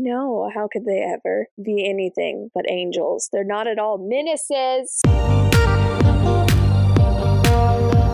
no, how could they ever be anything but angels? They're not at all menaces.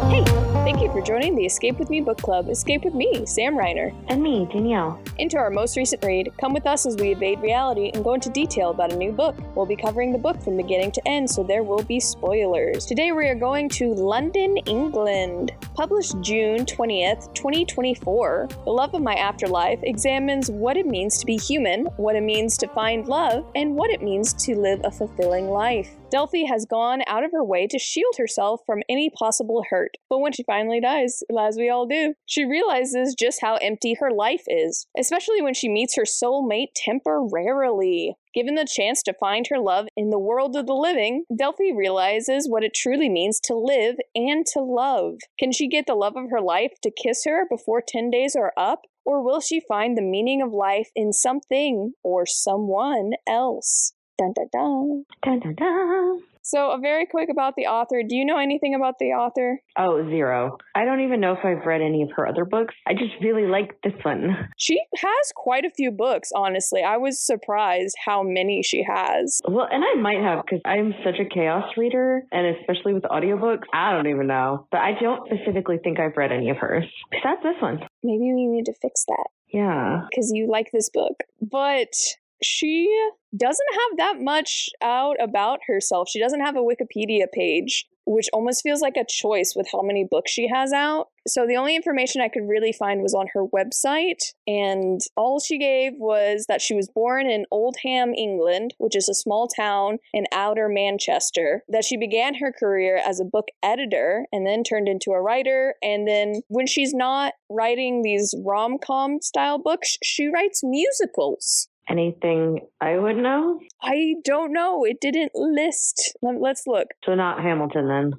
Hey, thank you for joining the Escape With Me Book Club. Escape with me, Sam Reiner. And me, Danielle. Into our most recent read, come with us as we evade reality and go into detail about a new book. We'll be covering the book from beginning to end, so there will be spoilers. Today we are going to London, England. Published June 20th, 2024, The Love of My Afterlife examines what it means to be human, what it means to find love, and what it means to live a fulfilling life. Delphi has gone out of her way to shield herself from any possible hurt. But when she finally dies, as we all do, she realizes just how empty her life is, especially when she meets her soulmate temporarily. Given the chance to find her love in the world of the living, Delphi realizes what it truly means to live and to love. Can she get the love of her life to kiss her before 10 days are up? Or will she find the meaning of life in something or someone else? Dun dun dun. Dun, dun, dun. So, a very quick about the author. Do you know anything about the author? Oh, zero. I don't even know if I've read any of her other books. I just really like this one. She has quite a few books, honestly. I was surprised how many she has. Well, and I might have, because I'm such a chaos reader, and especially with audiobooks, I don't even know. But I don't specifically think I've read any of hers. Besides this one. Maybe we need to fix that. Yeah. Because you like this book. But she doesn't have that much out about herself. She doesn't have a Wikipedia page, which almost feels like a choice with how many books she has out. So the only information I could really find was on her website, and all she gave was that she was born in Oldham, England, which is a small town in outer Manchester, that she began her career as a book editor and then turned into a writer, and then when she's not writing these rom-com style books, she writes musicals. Anything I would know? I don't know. It didn't list. Let's look. So not Hamilton then.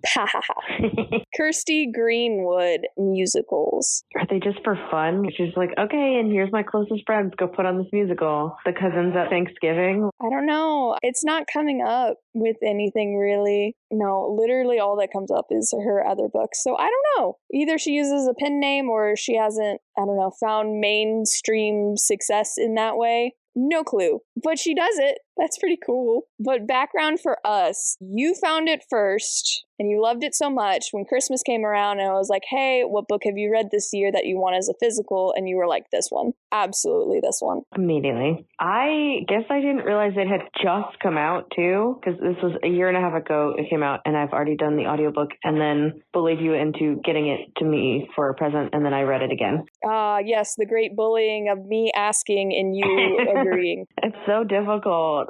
Kirsty Greenwood musicals. Are they just for fun? She's like, okay, and here's my closest friends. Go put on this musical. The cousins at Thanksgiving. I don't know. It's not coming up with anything really. No, literally all that comes up is her other books. So I don't know. Either she uses a pen name or she hasn't, I don't know, found mainstream success in that way. No clue. But she does it. That's pretty cool. But background for us, you found it first and you loved it so much when Christmas came around and I was like, hey, what book have you read this year that you want as a physical? And you were like, this one. Absolutely this one. Immediately. I guess I didn't realize it had just come out too, because this was a year and a half ago it came out and I've already done the audiobook and then bullied you into getting it to me for a present and then I read it again. Yes, the great bullying of me asking and you agreeing. It's so difficult.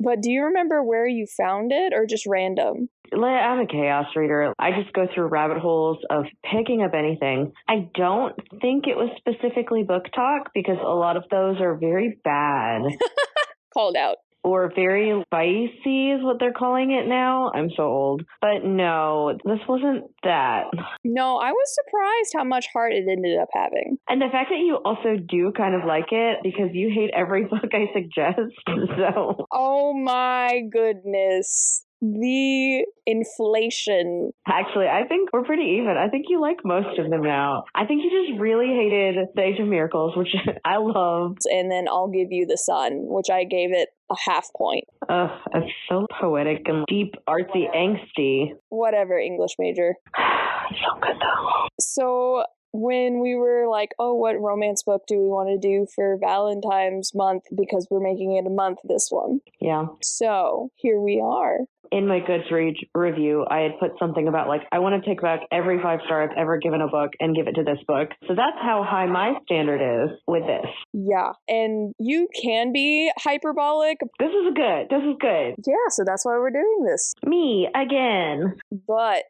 But do you remember where you found it or just random? I'm a chaos reader. I just go through rabbit holes of picking up anything. I don't think it was specifically Book Talk because a lot of those are very bad. Called out. Or very spicy is what they're calling it now. I'm so old. But no, this wasn't that. No, I was surprised how much heart it ended up having. And the fact that you also do kind of like it because you hate every book I suggest. So. Oh my goodness. The inflation. Actually, I think we're pretty even. I think you like most of them now. I think you just really hated The Age of Miracles, which I love. And then I'll Give You the Sun, which I gave it a half point. Ugh, it's so poetic and deep, artsy, angsty. Whatever, English major. So good though. So when we were like, oh, what romance book do we want to do for Valentine's month? Because we're making it a month, this one. Yeah. So here we are. In my Goodreads review, I had put something about like, I want to take back every 5-star I've ever given a book and give it to this book. So that's how high my standard is with this. Yeah. And you can be hyperbolic. This is good. This is good. Yeah. So that's why we're doing this. Me again. But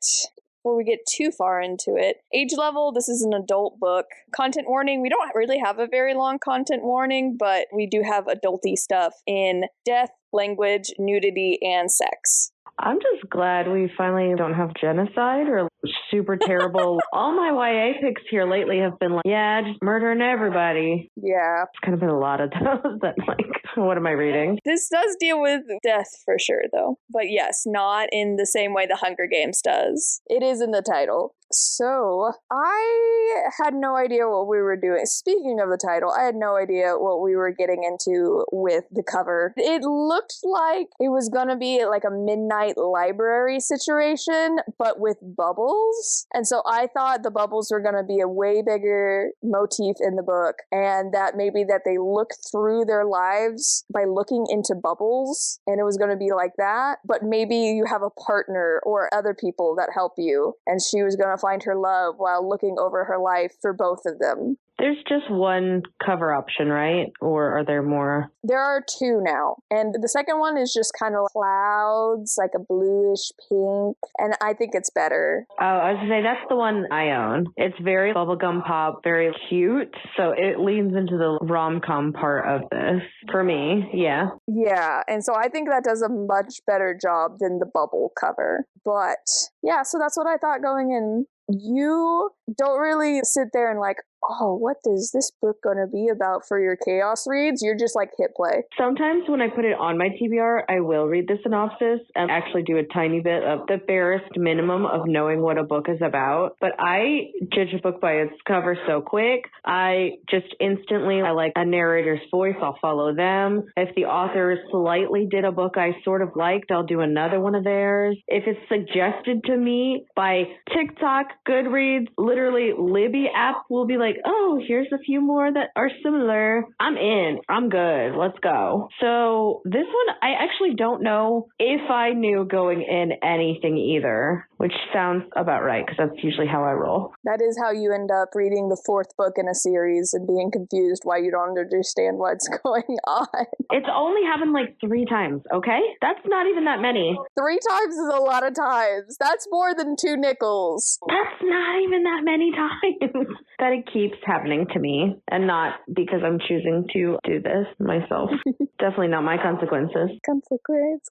before we get too far into it, age level, this is an adult book. Content warning, we don't really have a very long content warning, but we do have adulty stuff in death, language, nudity, and sex. I'm just glad we finally don't have genocide or super terrible. All my YA picks here lately have been like, yeah, just murdering everybody. Yeah. It's kind of been a lot of those that like, what am I reading? This does deal with death for sure, though. But yes, not in the same way The Hunger Games does. It is in the title. So, I had no idea what we were doing. Speaking of the title, I had no idea what we were getting into with the cover. It looked like it was gonna be like a midnight library situation, but with bubbles. And so I thought the bubbles were gonna be a way bigger motif in the book, and that maybe that they look through their lives by looking into bubbles, and it was gonna be like that. But maybe you have a partner or other people that help you, and she was gonna find her love while looking over her life for both of them. There's just one cover option, right? Or are there more? There are two now. And the second one is just kind of clouds, like a bluish pink. And I think it's better. Oh, I was going to say, that's the one I own. It's very bubblegum pop, very cute. So it leans into the rom-com part of this. For me, yeah. Yeah. And so I think that does a much better job than the bubble cover. But yeah, so that's what I thought going in. You don't really sit there and like, oh, what is this book going to be about for your chaos reads? You're just like, hit play. Sometimes when I put it on my TBR, I will read the synopsis and actually do a tiny bit of the barest minimum of knowing what a book is about. But I judge a book by its cover so quick. I just instantly, I like a narrator's voice, I'll follow them. If the author slightly did a book I sort of liked, I'll do another one of theirs. If it's suggested to me by TikTok, Goodreads, literally Libby app will be like, oh, here's a few more that are similar. I'm in. I'm good. Let's go. So this one, I actually don't know if I knew going in anything either, which sounds about right because that's usually how I roll. That is how you end up reading the fourth book in a series and being confused why you don't understand what's going on. It's only happened like 3 times, okay? That's not even that many. 3 times is a lot of times. That's more than 2 nickels. That's not even that many times. That it keeps happening to me, and not because I'm choosing to do this myself. Definitely not my consequences. Consequence.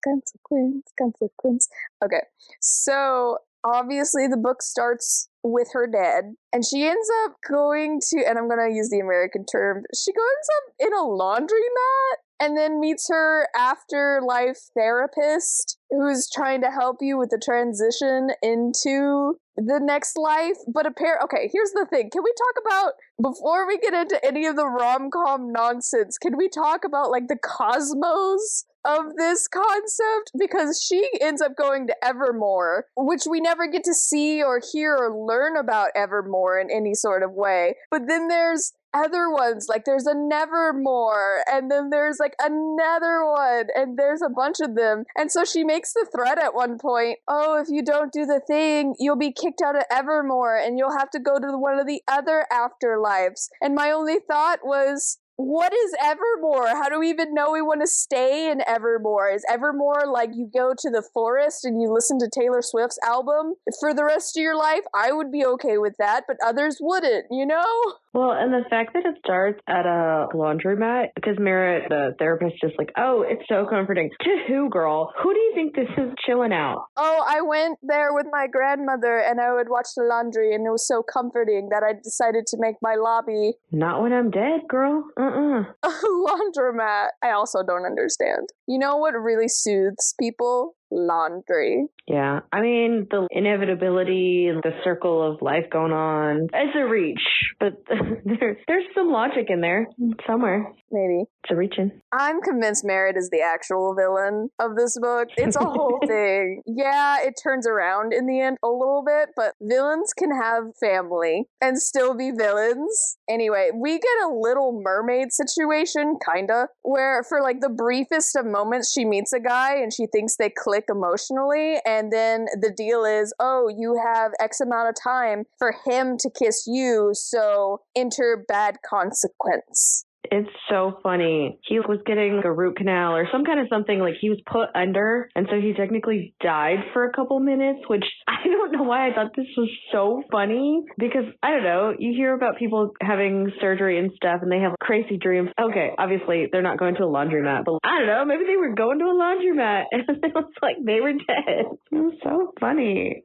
Okay, so obviously the book starts with her dead, and she ends up going to, and I'm going to use the American term, she goes up in a laundromat and then meets her afterlife therapist who's trying to help you with the transition into the next life. But okay, here's the thing. Can we talk about, before we get into any of the rom-com nonsense, can we talk about like the cosmos of this concept? Because she ends up going to Evermore, which we never get to see or hear or learn about Evermore in any sort of way. But then there's other ones, like there's a Nevermore, and then there's like another one, and there's a bunch of them. And so she makes the threat at one point, oh, if you don't do the thing, you'll be kicked out of Evermore, and you'll have to go to one of the other afterlives. And my only thought was, what is Evermore? How do we even know we want to stay in Evermore? Is Evermore like you go to the forest and you listen to Taylor Swift's album for the rest of your life? I would be okay with that, but others wouldn't, you know? Well, and the fact that it starts at a laundromat, because Merritt, the therapist, just like, oh, it's so comforting. To who, girl? Who do you think this is chilling out? Oh, I went there with my grandmother and I would watch the laundry, and it was so comforting that I decided to make my lobby Not when I'm dead, girl. a laundromat. I also don't understand. You know what really soothes people? Laundry. Yeah. I mean, the inevitability and the circle of life going on is a reach, but there's some logic in there somewhere. Maybe. It's a reaching. I'm convinced Merritt is the actual villain of this book. It's a whole thing. Yeah, it turns around in the end a little bit, but villains can have family and still be villains. Anyway, we get a Little Mermaid situation, kinda, where for like the briefest of moments she meets a guy and she thinks they click emotionally, and then the deal is, oh, you have X amount of time for him to kiss you, so enter bad consequence. It's so funny. He was getting a root canal or some kind of something, like he was put under, and so he technically died for a couple minutes, which I don't know why I thought this was so funny, because I don't know, you hear about people having surgery and stuff and they have crazy dreams. Okay, obviously they're not going to a laundromat, but I don't know, maybe they were going to a laundromat and it was like they were dead. It was so funny.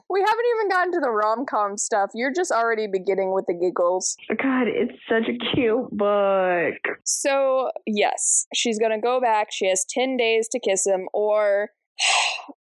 We haven't even gotten to the rom-com stuff. You're just already beginning with the giggles. God, it's such a cute book. So, yes, she's gonna go back. She has 10 days to kiss him, or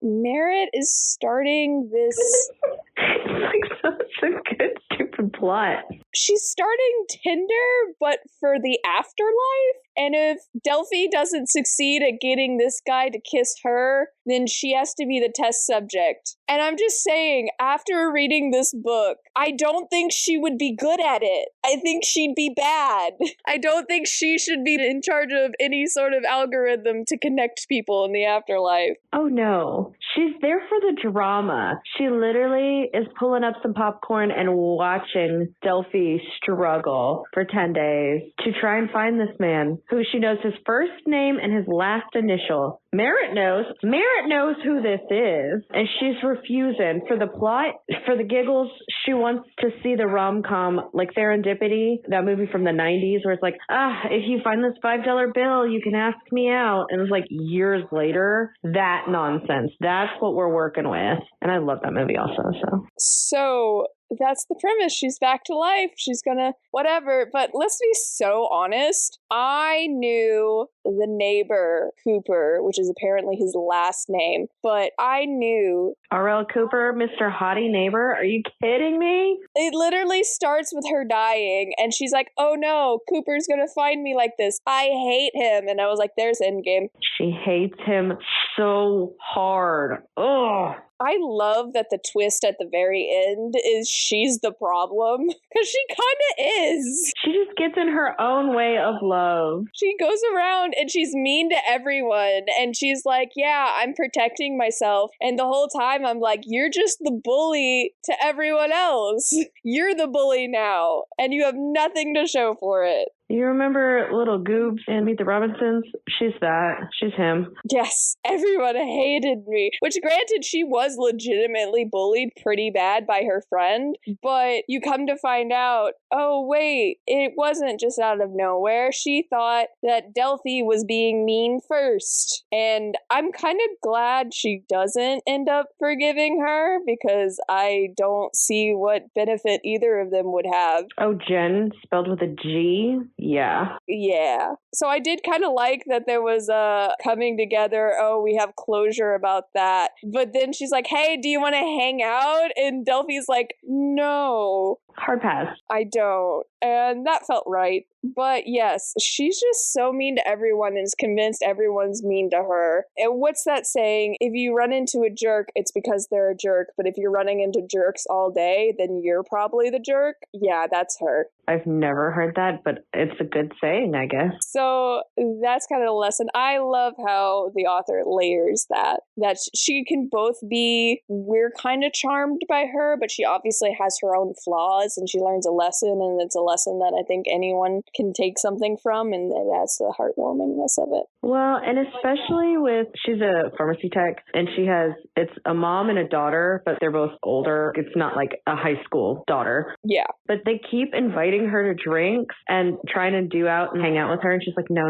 Merritt is starting this It's like such a good, stupid plot. She's starting Tinder, but for the afterlife. And if Delphi doesn't succeed at getting this guy to kiss her, then she has to be the test subject. And I'm just saying, after reading this book, I don't think she would be good at it. I think she'd be bad. I don't think she should be in charge of any sort of algorithm to connect people in the afterlife. Oh no. She's there for the drama. She literally is pulling up some popcorn and watching Delphi struggle for 10 days to try and find this man who she knows his first name and his last initial. Merritt knows who this is, and she's refusing. For the plot, for the giggles, she wants to see the rom-com like Serendipity, that movie from the 90s where it's like, if you find this $5 bill, you can ask me out. And it's like years later, that nonsense. That's what we're working with. And I love that movie also. So that's the premise. She's back to life. She's gonna whatever. But let's be so honest. I knew the neighbor Cooper, which is apparently his last name, but I knew R.L. Cooper, Mr. Hottie Neighbor. Are you kidding me? It literally starts with her dying, and she's like, "Oh no, Cooper's gonna find me like this. I hate him." And I was like, "There's Endgame." She hates him so hard. Ugh. I love that the twist at the very end is she's the problem, because she kind of is. She just gets in her own way of love. She goes around and she's mean to everyone, and she's like, "Yeah, I'm protecting myself." And the whole time I'm like, "You're just the bully to everyone else. You're the bully now, and you have nothing to show for it." You remember Little Goobs and Meet the Robinsons? She's that. She's him. Yes, everyone hated me. Which, granted, she was legitimately bullied pretty bad by her friend, but you come to find out, oh wait, it wasn't just out of nowhere. She thought that Delphi was being mean first. And I'm kind of glad she doesn't end up forgiving her, because I don't see what benefit either of them would have. Oh, Jen, spelled with a G? Yeah. Yeah. So I did kind of like that there was a coming together. Oh, we have closure about that. But then she's like, "Hey, do you want to hang out?" And Delphi's like, "No. Hard pass. I don't." And that felt right. But yes, she's just so mean to everyone and is convinced everyone's mean to her. And what's that saying? If you run into a jerk, it's because they're a jerk. But if you're running into jerks all day, then you're probably the jerk. Yeah, that's her. I've never heard that, but it's a good saying, I guess. So that's kind of the lesson. I love how the author layers that she can both be, we're kind of charmed by her, but she obviously has her own flaws, and she learns a lesson, and it's a lesson that I think anyone can take something from, and that's the heartwarmingness of it. Well, and especially with, she's a pharmacy tech, and it's a mom and a daughter, but they're both older. It's not like a high school daughter. Yeah. But they keep inviting her to drinks and trying to do out and hang out with her, and she's like, no.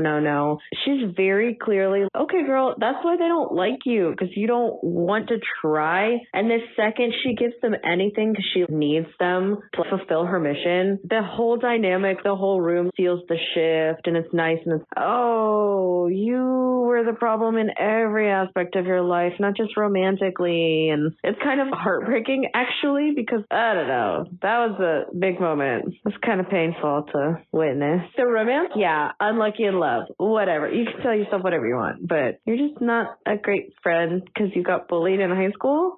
She's very clearly, okay, girl, that's why they don't like you, because you don't want to try. And the second she gives them anything because she needs them to fulfill her mission, the whole dynamic, the whole room feels the shift, and it's nice, and it's, oh, you were the problem in every aspect of your life, not just romantically. And it's kind of heartbreaking, actually, because I don't know, that was a big moment. It's kind of painful to witness. The romance, yeah, unlucky in love, whatever. You can tell yourself whatever you want, but you're just not a great friend because you got bullied in high school.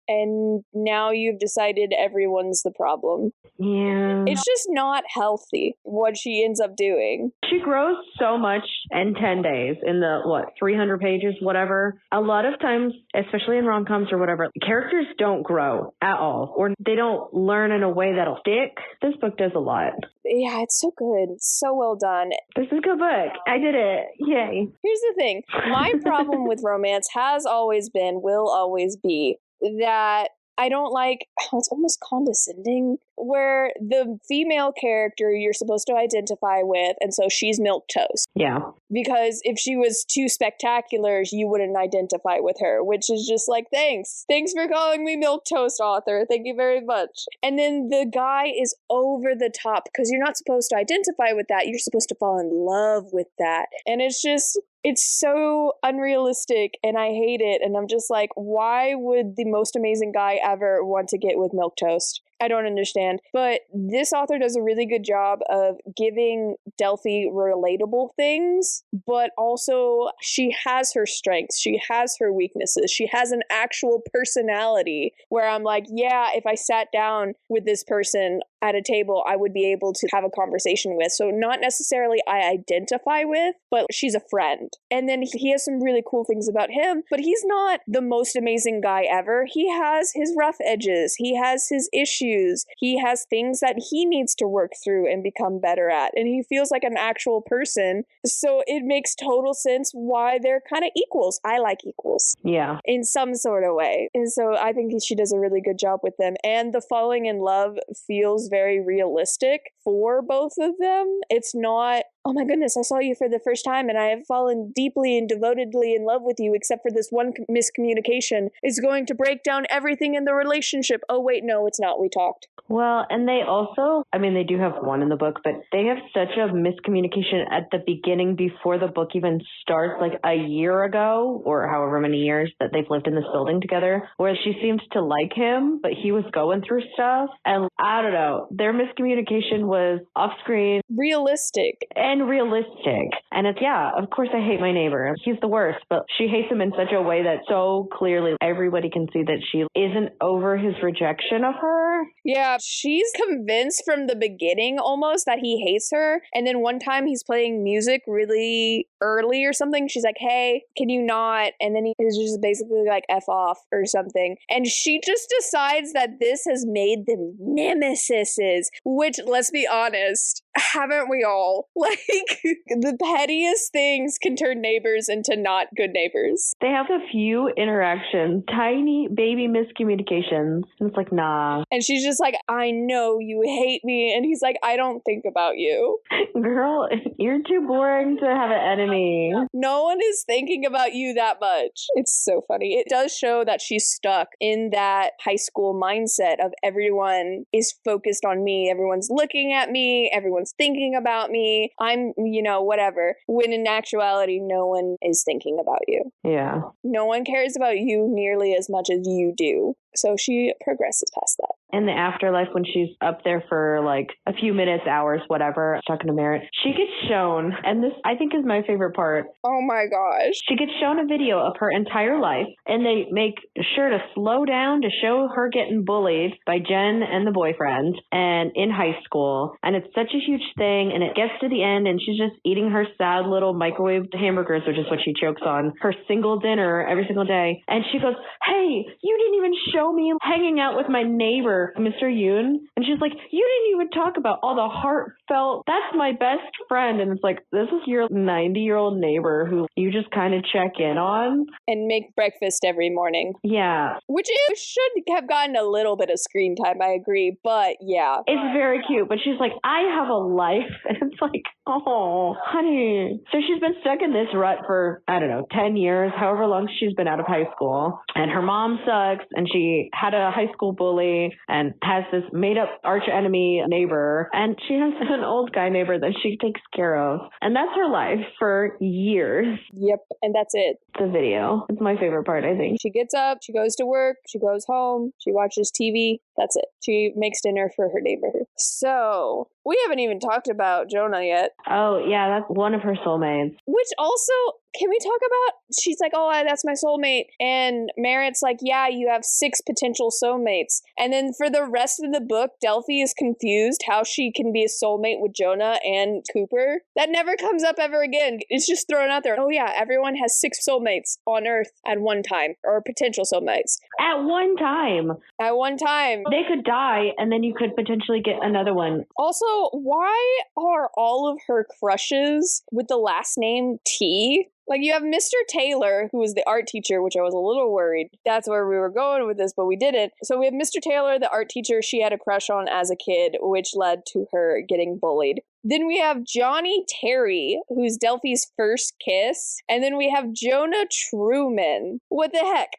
And now you've decided everyone's the problem. Yeah. It's just not healthy what she ends up doing. She grows so much in 10 days, in the, 300 pages, whatever. A lot of times, especially in rom-coms or whatever, characters don't grow at all, or they don't learn in a way that'll stick. This book does a lot. Yeah, it's so good. It's so well done. This is a good book. I did it. Yay. Here's the thing. My problem with romance has always been, will always be, that I don't like, it's almost condescending, where the female character you're supposed to identify with, and so she's milquetoast. Yeah. Because if she was too spectacular, you wouldn't identify with her, which is just like, thanks. Thanks for calling me milquetoast, author. Thank you very much. And then the guy is over the top, because you're not supposed to identify with that. You're supposed to fall in love with that. And it's just, It's so unrealistic and I hate it. And I'm just like, why would the most amazing guy ever want to get with milquetoast? I don't understand. But this author does a really good job of giving Delphi relatable things, but also she has her strengths. She has her weaknesses. She has an actual personality where I'm like, yeah, if I sat down with this person at a table, I would be able to have a conversation with. So not necessarily I identify with, but she's a friend. And then he has some really cool things about him, but he's not the most amazing guy ever. He has his rough edges. He has his issues. He has things that he needs to work through and become better at. And he feels like an actual person. So it makes total sense why they're kind of equals. I like equals. Yeah. In some sort of way. And so I think she does a really good job with them. And the falling in love feels very realistic for both of them. It's not, oh my goodness, I saw you for the first time and I have fallen deeply and devotedly in love with you, except for this one miscommunication is going to break down everything in the relationship. Oh, wait, no, it's not. We talked. Well, and they also, I mean, they do have one in the book, but they have such a miscommunication at the beginning before the book even starts, like a year ago or however many years that they've lived in this building together, where she seemed to like him, but he was going through stuff. And I don't know, their miscommunication was off screen. Realistic. And realistic. And it's, yeah, of course I hate my neighbor. He's the worst, but she hates him in such a way that so clearly everybody can see that she isn't over his rejection of her. Yeah, she's convinced from the beginning almost that he hates her. And then one time he's playing music really early or something. She's like, hey, can you not? And then he's just basically like F off or something. And she just decides that this has made them nemesises, which, let's be honest, haven't we all? Like, the pettiest things can turn neighbors into not good neighbors. They have a few interactions, tiny baby miscommunications. And it's like, nah. And she's just like, I know you hate me. And he's like, I don't think about you. Girl, you're too boring to have an enemy. No one is thinking about you that much. It's so funny. It does show that she's stuck in that high school mindset of everyone is focused on me. Everyone's looking at me. Everyone's thinking about me. I'm, whatever. When in actuality, no one is thinking about you. Yeah. No one cares about you nearly as much as you do. So she progresses past that. In the afterlife, when she's up there for like a few minutes, hours, whatever, talking to Merritt, she gets shown, and this I think is my favorite part. Oh my gosh. She gets shown a video of her entire life, and they make sure to slow down to show her getting bullied by Jen and the boyfriend, and in high school. And it's such a huge thing, and it gets to the end, and she's just eating her sad little microwaved hamburgers, which is what she chokes on, her single dinner every single day. And she goes, hey, you didn't even show me hanging out with my neighbor, Mr. Yoon. And she's like, you didn't even talk about all the heartfelt, that's my best friend. And it's like, this is your 90-year-old neighbor who you just kind of check in on. And make breakfast every morning. Yeah. Which it should have gotten a little bit of screen time, I agree. But yeah. It's very cute. But she's like, I have a life. And it's like, oh, honey. So she's been stuck in this rut for, 10 years, however long she's been out of high school. And her mom sucks. And she had a high school bully and has this made-up arch-enemy neighbor. And she has an old guy neighbor that she takes care of. And that's her life for years. Yep, and that's it. The video. It's my favorite part, I think. She gets up, she goes to work, she goes home, she watches TV. That's it. She makes dinner for her neighbor. So, we haven't even talked about Jonah yet. Oh, yeah, that's one of her soulmates. Which also, can we talk about, she's like, oh, that's my soulmate. And Merritt's like, yeah, you have 6 potential soulmates. And then for the rest of the book, Delphi is confused how she can be a soulmate with Jonah and Cooper. That never comes up ever again. It's just thrown out there. Oh yeah, everyone has 6 soulmates on Earth at one time, or potential soulmates. At one time. At one time. They could die, and then you could potentially get another one. Also, why are all of her crushes with the last name T? Like, you have Mr. Taylor, who was the art teacher, which I was a little worried. That's where we were going with this, but we didn't. So we have Mr. Taylor, the art teacher she had a crush on as a kid, which led to her getting bullied. Then we have Johnny Terry, who's Delphi's first kiss. And then we have Jonah Truman. What the heck?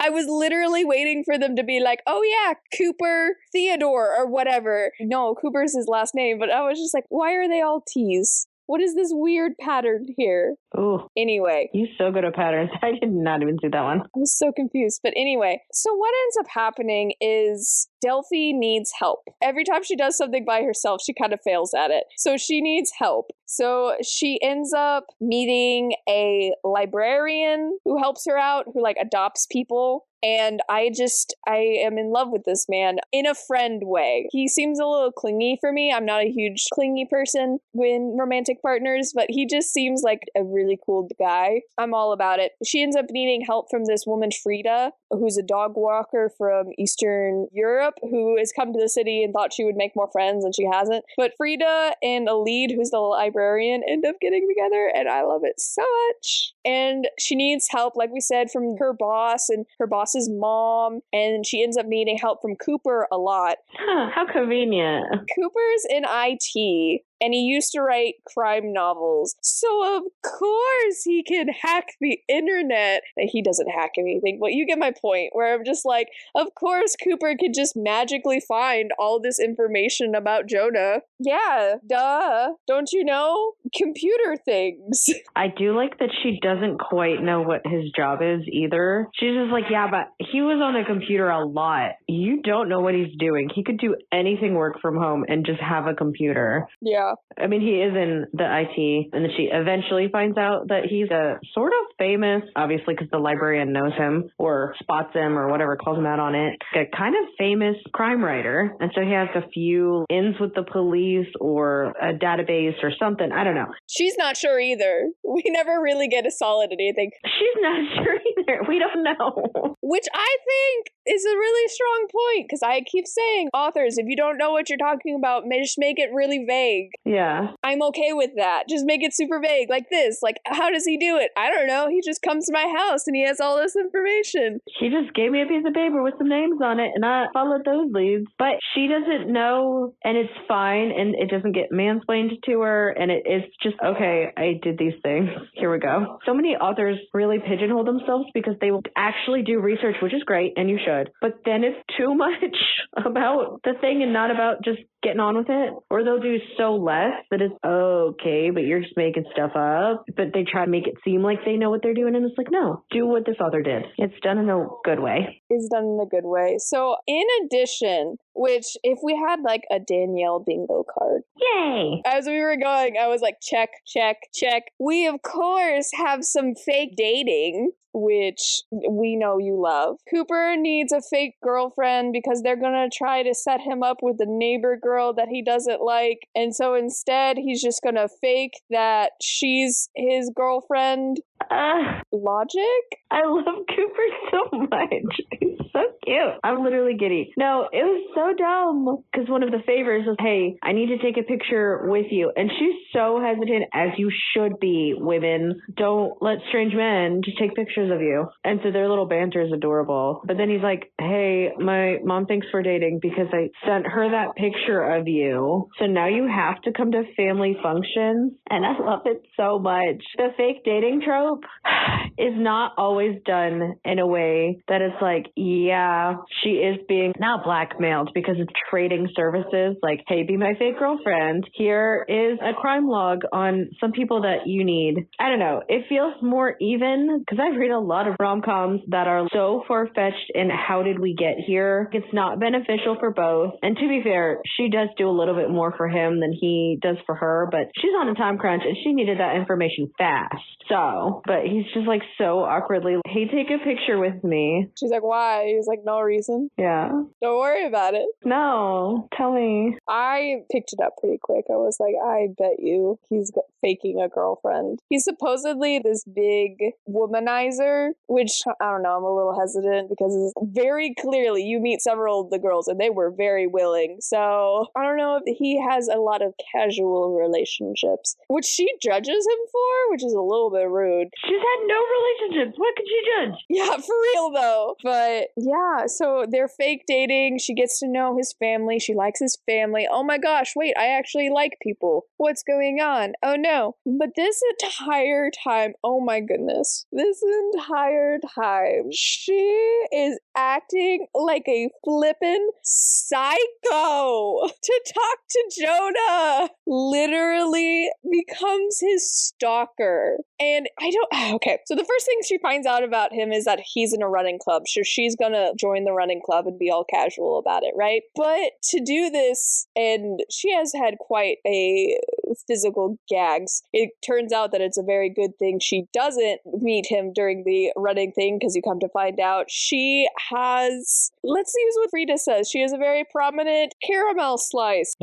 I was literally waiting for them to be like, oh yeah, Cooper Theodore or whatever. No, Cooper's his last name, but I was just like, why are they all T's? What is this weird pattern here? Ooh. Anyway. You're so good at patterns. I did not even see that one. I was so confused. But anyway, so what ends up happening is Delphi needs help. Every time she does something by herself, she kind of fails at it. So she needs help. So she ends up meeting a librarian who helps her out, who like adopts people. And I am in love with this man in a friend way. He seems a little clingy for me. I'm not a huge clingy person when romantic partners, but he just seems like a really cool guy. I'm all about it. She ends up needing help from this woman, Frida, who's a dog walker from Eastern Europe, who has come to the city and thought she would make more friends, and she hasn't. But Frida and a lead, who's the librarian, end up getting together, and I love it so much. And she needs help, like we said, from her boss and her boss's mom, and she ends up needing help from Cooper a lot. Huh, how convenient. Cooper's in IT, and he used to write crime novels. So of course he can hack the internet. He doesn't hack anything, but you get my point, where I'm just like, of course Cooper could just magically find all this information about Jonah. Yeah, duh. Don't you know? Computer things. I do like that she doesn't quite know what his job is either. She's just like, yeah, but he was on the computer a lot. You don't know what he's doing. He could do anything, work from home, and just have a computer. Yeah. I mean, he is in the IT, and then she eventually finds out that he's a sort of famous, obviously because the librarian knows him or spots him or whatever, calls him out on it, a kind of famous crime writer. And so he has a few ins with the police or a database or something. I don't know. She's not sure either. We never really get a solid anything. She's not sure either. We don't know. Which I think is a really strong point, because I keep saying, authors, if you don't know what you're talking about, just make it really vague. Yeah. I'm okay with that. Just make it super vague, like this. Like, how does he do it? I don't know. He just comes to my house and he has all this information. He just gave me a piece of paper with some names on it, and I followed those leads. But she doesn't know, and it's fine, and it doesn't get mansplained to her, and it's just, okay, I did these things. Here we go. So many authors really pigeonhole themselves because they will actually do research, which is great, and you should. But then it's too much about the thing and not about just getting on with it. Or they'll do so less that it's okay, but you're just making stuff up. But they try to make it seem like they know what they're doing, and it's like, no, do what this author did. It's done in a good way. It's done in a good way. So in addition, which if we had like a Danielle bingo card. Yay! As we were going, I was like, check, check, check. We of course have some fake dating, which we know you love. Cooper needs a fake girlfriend because they're gonna try to set him up with the neighbor girl that he doesn't like. And so instead, he's just gonna fake that she's his girlfriend. Logic? I love Cooper so much. He's so cute. I'm literally giddy. No, it was so dumb. Because one of the favors was, hey, I need to take a picture with you. And she's so hesitant, as you should be, women. Don't let strange men just take pictures of you. And so their little banter is adorable. But then he's like, hey, my mom thinks we're dating because I sent her that picture of you. So now you have to come to family functions. And I love it so much. The fake dating trope is not always done in a way that it's like, yeah, she is being not blackmailed because it's trading services. Like, hey, be my fake girlfriend. Here is a crime log on some people that you need. I don't know. It feels more even because I've read a lot of rom-coms that are so far-fetched in how did we get here. It's not beneficial for both. And to be fair, she does do a little bit more for him than he does for her, but she's on a time crunch and she needed that information fast. So, but he's just like so awkwardly, hey, take a picture with me. She's like, why? He's like, no reason. Yeah. Don't worry about it. No, tell me. I picked it up pretty quick. I was like, I bet you he's faking a girlfriend. He's supposedly this big womanizer, which I don't know, I'm a little hesitant because it's very clearly you meet several of the girls and they were very willing. So I don't know if he has a lot of casual relationships, which she judges him for, which is a little bit rude. She's had no relationships. What could she judge? Yeah, for real though. But yeah, so they're fake dating. She gets to know his family. She likes his family. Oh my gosh, wait, I actually like people. What's going on? Oh no. But this entire time, oh my goodness, this entire time, she is acting like a flippin' psycho to talk to Jonah. Literally becomes his stalker. And okay. So the first thing she finds out about him is that he's in a running club. So she's gonna join the running club and be all casual about it, right? But to do this, and she has had quite a physical gags, it turns out that it's a very good thing she doesn't meet him during the running thing, because you come to find out she has, let's use what Frida says, she has a very prominent caramel slice.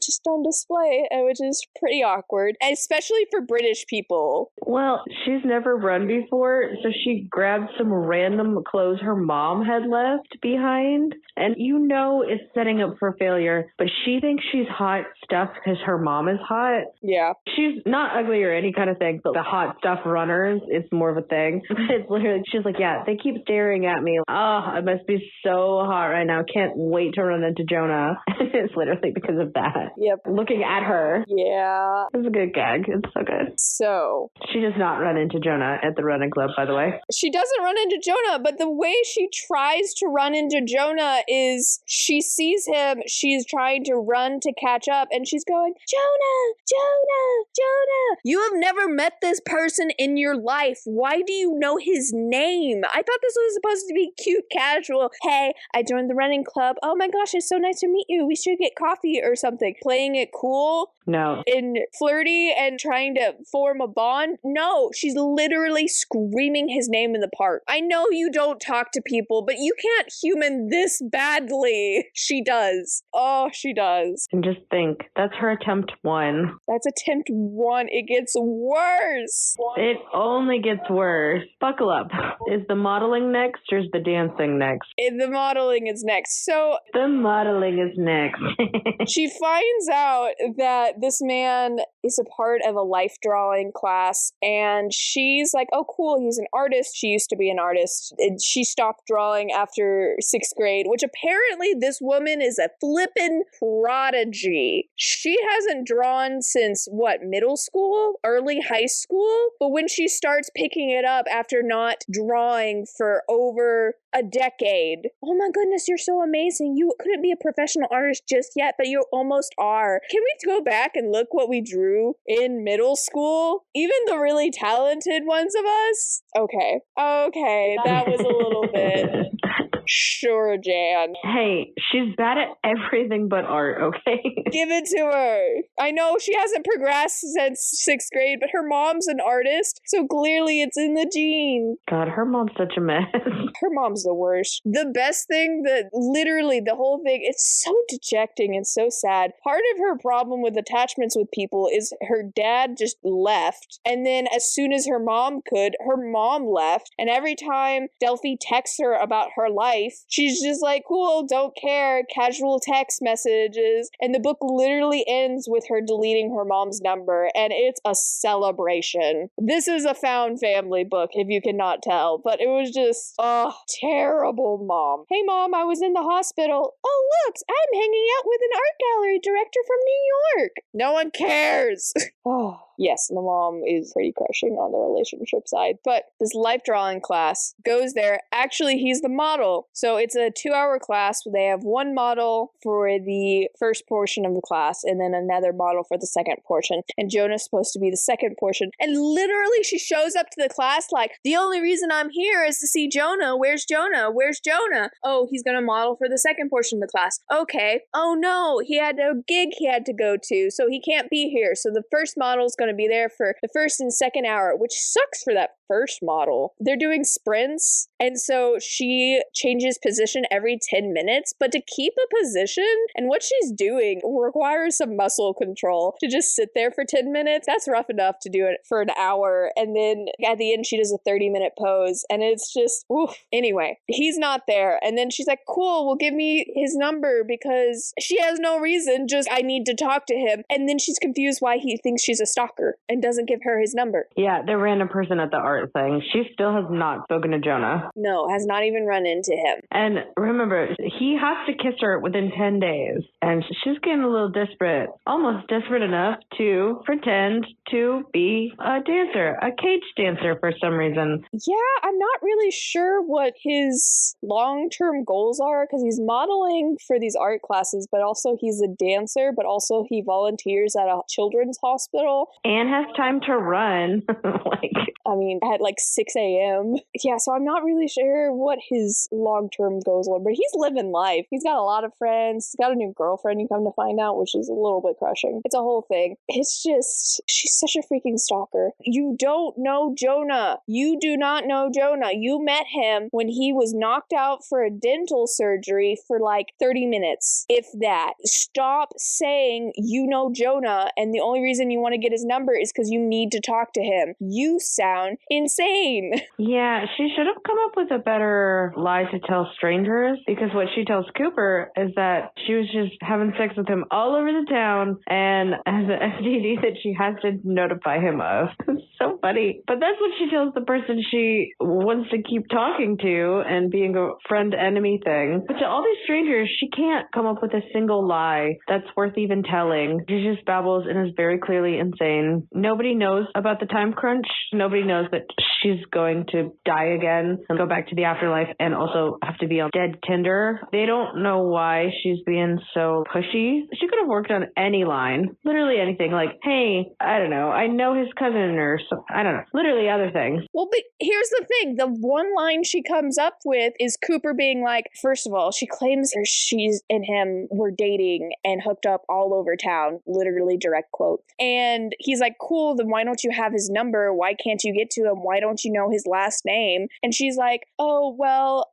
Just on display, which is pretty awkward, especially for British people. Well, she's never run before, so she grabbed some random clothes her mom had left behind, and it's setting up for failure, but she thinks she's hot stuff because her mom is hot. Yeah. She's not ugly or any kind of thing, but the hot stuff runners, it's more of a thing. It's literally, she's like, yeah, they keep staring at me. Oh, I must be so hot right now. Can't wait to run into Jonah. It's literally because of that. Yep. Looking at her. Yeah. It's a good gag. It's so good. So. She does not run into Jonah at the running club, by the way. She doesn't run into Jonah, but the way she tries to run into Jonah is she sees him, she's trying to run to catch up, and she's going, Jonah, Jonah, Jonah. You have never met this person in your life. Why do you know his name? I thought this was supposed to be cute, casual. Hey, I joined the running club. Oh my gosh, it's so nice to meet you. We should get coffee or something. Playing it cool. No. And flirty and trying to form a bond. No, she's literally screaming his name in the park. I know you don't talk to people, but you can't human this badly. She does. Oh, she does. And just think, that's her attempt 1. That's attempt 1. It gets worse. It only gets worse. Buckle up. Is the modeling next or is the dancing next? The modeling is next. So the modeling is next. She finds out that this man is a part of a life drawing class, and she's like, oh cool, he's an artist. She used to be an artist. She stopped drawing after 6th grade, which apparently this woman is a flippin' prodigy. She hasn't drawn since middle school, early high school, but when she starts picking it up after not drawing for over a decade, oh my goodness, you're so amazing. You couldn't be a professional artist just yet, but you almost are. Can we go back and look what we drew in middle school? Even the really talented ones of us? Okay, that was a little bit... Sure, Jan. Hey, she's bad at everything but art, okay? Give it to her. I know she hasn't progressed since 6th grade, but her mom's an artist, so clearly it's in the gene. God, her mom's such a mess. Her mom's the worst. The best thing, literally the whole thing, it's so dejecting and so sad. Part of her problem with attachments with people is her dad just left, and then as soon as her mom could, her mom left, and every time Delphi texts her about her life, she's just like, cool, don't care, casual text messages. And the book literally ends with her deleting her mom's number, and it's a celebration. This is a found family book, if you cannot tell, but it was just, terrible mom. Hey mom, I was in the hospital. Oh look, I'm hanging out with an art gallery director from New York. No one cares. Oh. Yes, the mom is pretty crushing on the relationship side, but this life drawing class goes there. Actually, he's the model. So it's a 2-hour class. They have one model for the first portion of the class and then another model for the second portion. And Jonah's supposed to be the second portion. And literally she shows up to the class like, the only reason I'm here is to see Jonah. Where's Jonah? Where's Jonah? Oh, he's going to model for the second portion of the class. Okay. Oh no, he had a gig he had to go to, so he can't be here. So the first model is going to be there for the first and second hour, which sucks for that first model. They're doing sprints, and so she changes position every 10 minutes, but to keep a position and what she's doing requires some muscle control. To just sit there for 10 minutes, that's rough enough. To do it for an hour, and then at the end she does a 30-minute pose, and it's just, oof. Anyway, he's not there, and then she's like, cool, well, give me his number, because she has no reason, just I need to talk to him. And then she's confused why he thinks she's a stalker. stalker and doesn't give her his number. Yeah, the random person at the art thing. She still has not spoken to Jonah. No, has not even run into him. And remember, he has to kiss her within 10 days. And she's getting a little desperate, almost desperate enough to pretend to be a dancer, a cage dancer for some reason. Yeah, I'm not really sure what his long-term goals are, because he's modeling for these art classes, but also he's a dancer, but also he volunteers at a children's hospital. And has time to run. At 6 a.m. Yeah, so I'm not really sure what his long-term goals are, but he's living life. He's got a lot of friends. He's got a new girlfriend, you come to find out, which is a little bit crushing. It's a whole thing. It's just, she's such a freaking stalker. You don't know Jonah. You do not know Jonah. You met him when he was knocked out for a dental surgery for 30 minutes, if that. Stop saying you know Jonah and the only reason you want to get his number is because you need to talk to him. You sound insane. Yeah, she should have come up with a better lie to tell strangers, because what she tells Cooper is that she was just having sex with him all over the town and has an STD that she has to notify him of. It's so funny. But that's what she tells the person she wants to keep talking to and being a friend-enemy thing. But to all these strangers, she can't come up with a single lie that's worth even telling. She just babbles and is very clearly insane. Nobody knows about the time crunch. Nobody knows that she's going to die again and go back to the afterlife and also have to be on dead Tinder. They don't know why she's being so pushy. She could have worked on any line, literally anything, hey, I don't know, I know his cousin or so, I don't know, literally other things. Well, but here's the thing. The one line she comes up with is Cooper being first of all, she claims she's and him were dating and hooked up all over town, literally direct quote. And he's like, cool, then why don't you have his number? Why can't you get to him? Why don't you know his last name? And she's like, oh, well,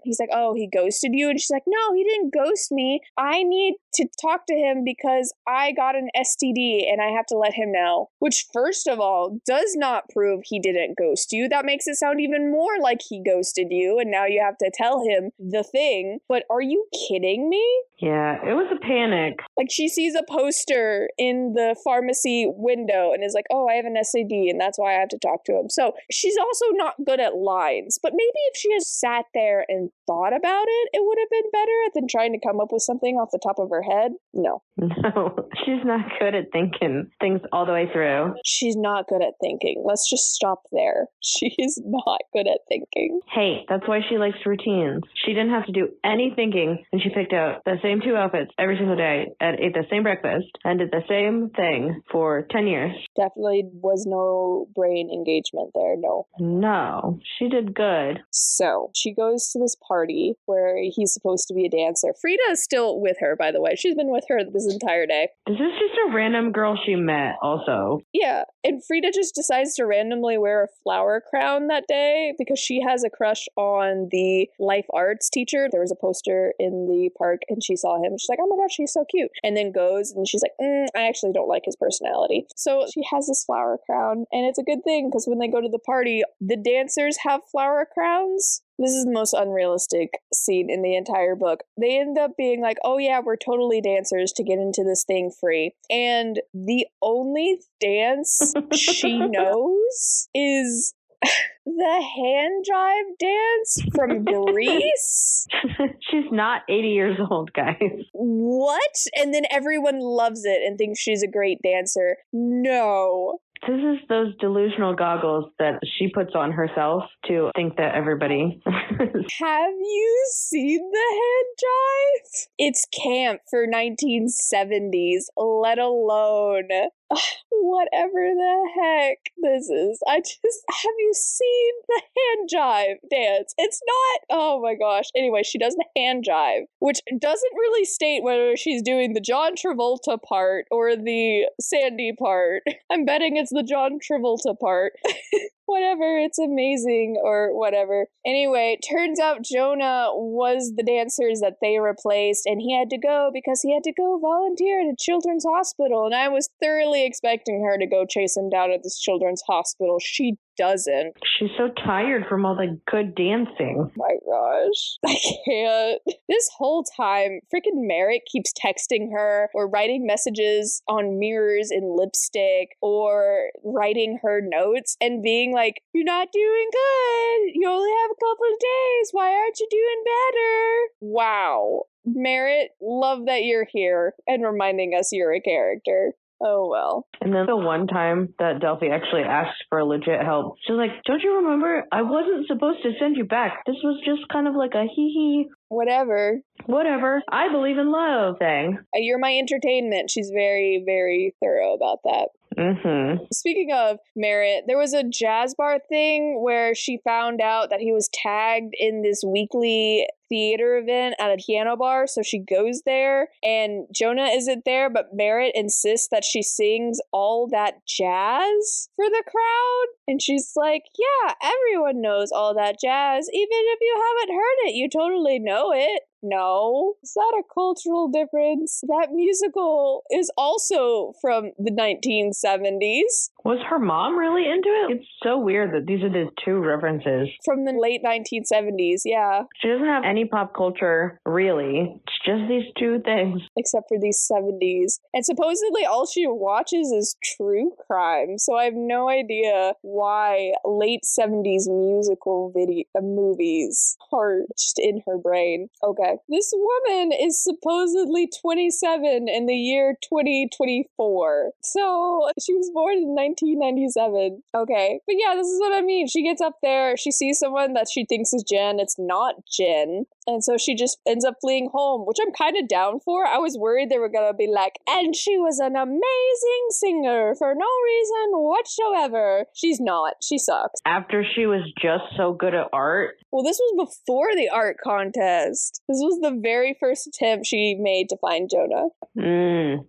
he's like, oh, he ghosted you? And she's like, no, he didn't ghost me. I need to talk to him because I got an STD and I have to let him know. Which, first of all, does not prove he didn't ghost you. That makes it sound even more like he ghosted you and now you have to tell him the thing. But are you kidding me? Yeah, it was a panic. She sees a poster in the pharmacy window and is like, oh, I have an STD and that's why I have to talk to him. So she's also not good at lines. But maybe if she had sat there and thought about it, it would have been better than trying to come up with something off the top of her head. No. No, she's not good at thinking things all the way through. She's not good at thinking. Let's just stop there. She is not good at thinking. Hey, that's why she likes routines. She didn't have to do any thinking and she picked out the same 2 outfits every single day and ate the same breakfast and did the same thing for 10 years. Definitely was no brain engagement there, no. No, she did good. So she goes to this party where he's supposed to be a dancer. Frida is still with her, by the way. She's been with her this entire day. This is just a random girl she met also. Yeah, and Frida just decides to randomly wear a flower crown that day because she has a crush on the life arts teacher. There was a poster in the park and she saw him. She's like, oh my gosh, he's so cute. And then goes and she's like, I actually don't like his personality. So she has this flower crown and it's a good thing because when they go to the party, the dancers have flower crowns. This is the most unrealistic scene in the entire book. They end up being like, oh yeah, we're totally dancers to get into this thing free. And the only dance she knows is the hand jive dance from Greece. She's not 80 years old, guys. What? And then everyone loves it and thinks she's a great dancer. No. This is those delusional goggles that she puts on herself to think that everybody... Have you seen the hand jive? It's camp for 1970s, let alone... whatever the heck this is. Have you seen the hand jive dance? It's not, oh my gosh. Anyway, she does the hand jive, which doesn't really state whether she's doing the John Travolta part or the Sandy part. I'm betting it's the John Travolta part. Whatever, it's amazing or whatever. Anyway, turns out Jonah was the dancers that they replaced and he had to go because he had to go volunteer at a children's hospital. And I was thoroughly expecting her to go chase him down at this children's hospital. She doesn't. She's so tired from all the good dancing. My gosh. I can't. This whole time, freaking Merritt keeps texting her or writing messages on mirrors in lipstick or writing her notes and being like, you're not doing good. You only have a couple of days. Why aren't you doing better? Wow. Merritt, love that you're here and reminding us you're a character. Oh, well. And then the one time that Delphi actually asked for legit help, she's like, don't you remember? I wasn't supposed to send you back. This was just kind of like a hee-hee. Whatever. I believe in love thing. You're my entertainment. She's very, very thorough about that. Mm-hmm. Speaking of Merritt, there was a jazz bar thing where she found out that he was tagged in this weekly theater event at a piano bar, so she goes there and Jonah isn't there, but Merritt insists that she sings all that jazz for the crowd, and she's like, yeah, everyone knows all that jazz. Even if you haven't heard it, you totally know it. No, it's not a cultural difference. That musical is also from the 1970s. Was her mom really into it? It's so weird that these are the two references. From the late 1970s, yeah. She doesn't have any pop culture, really. It's just these two things. Except for these 70s. And supposedly all she watches is true crime. So I have no idea why late 70s musical movies are just in her brain. Okay. This woman is supposedly 27 in the year 2024. So she was born in 1997. Okay. But yeah, this is what I mean. She gets up there, she sees someone that she thinks is Jen. It's not Jen. And so she just ends up fleeing home, which I'm kind of down for. I was worried they were going to be like, and she was an amazing singer for no reason whatsoever. She's not. She sucks. After she was just so good at art. Well, this was before the art contest. This was the very first attempt she made to find Jonah.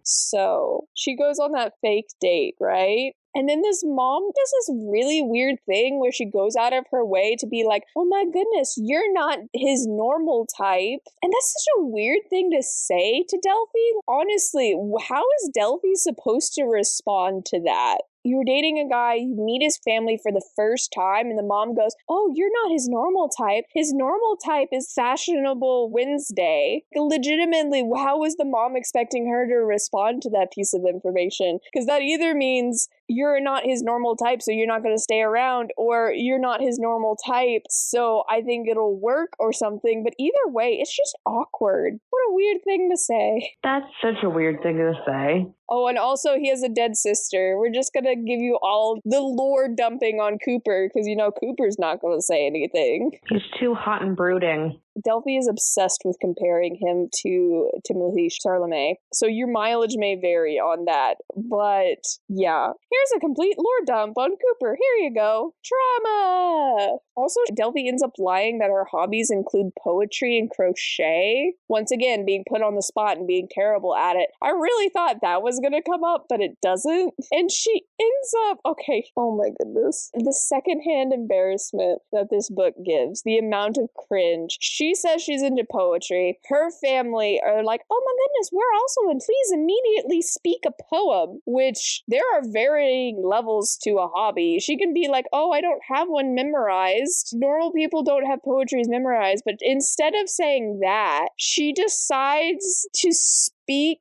So she goes on that fake date, right? And then this mom does this really weird thing where she goes out of her way to be like, oh my goodness, you're not his normal type. And that's such a weird thing to say to Delphi. Honestly, how is Delphi supposed to respond to that? You're dating a guy, you meet his family for the first time, and the mom goes, oh, you're not his normal type. His normal type is fashionable Wednesday. Legitimately, how was the mom expecting her to respond to that piece of information? Because that either means you're not his normal type, so you're not going to stay around, or you're not his normal type, so I think it'll work or something. But either way, it's just awkward. What a weird thing to say. That's such a weird thing to say. Oh, and also he has a dead sister. We're just going to give you all the lore dumping on Cooper, because, you know, Cooper's not going to say anything. He's too hot and brooding. Delphi is obsessed with comparing him to Timothy Chalamet. So your mileage may vary on that. But yeah, here's a complete lore dump on Cooper. Here you go. Trauma! Also, Delphi ends up lying that her hobbies include poetry and crochet. Once again, being put on the spot and being terrible at it. I really thought that was going to come up, but it doesn't. And she ends up, okay, oh my goodness. The secondhand embarrassment that this book gives, the amount of cringe. She says she's into poetry. Her family are like, oh my goodness, we're also in. Please immediately speak a poem, which there are varying levels to a hobby. She can be like, oh, I don't have one memorized. Normal people don't have poetry memorized. But instead of saying that, she decides to speak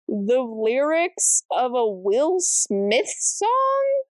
the lyrics of a Will Smith song?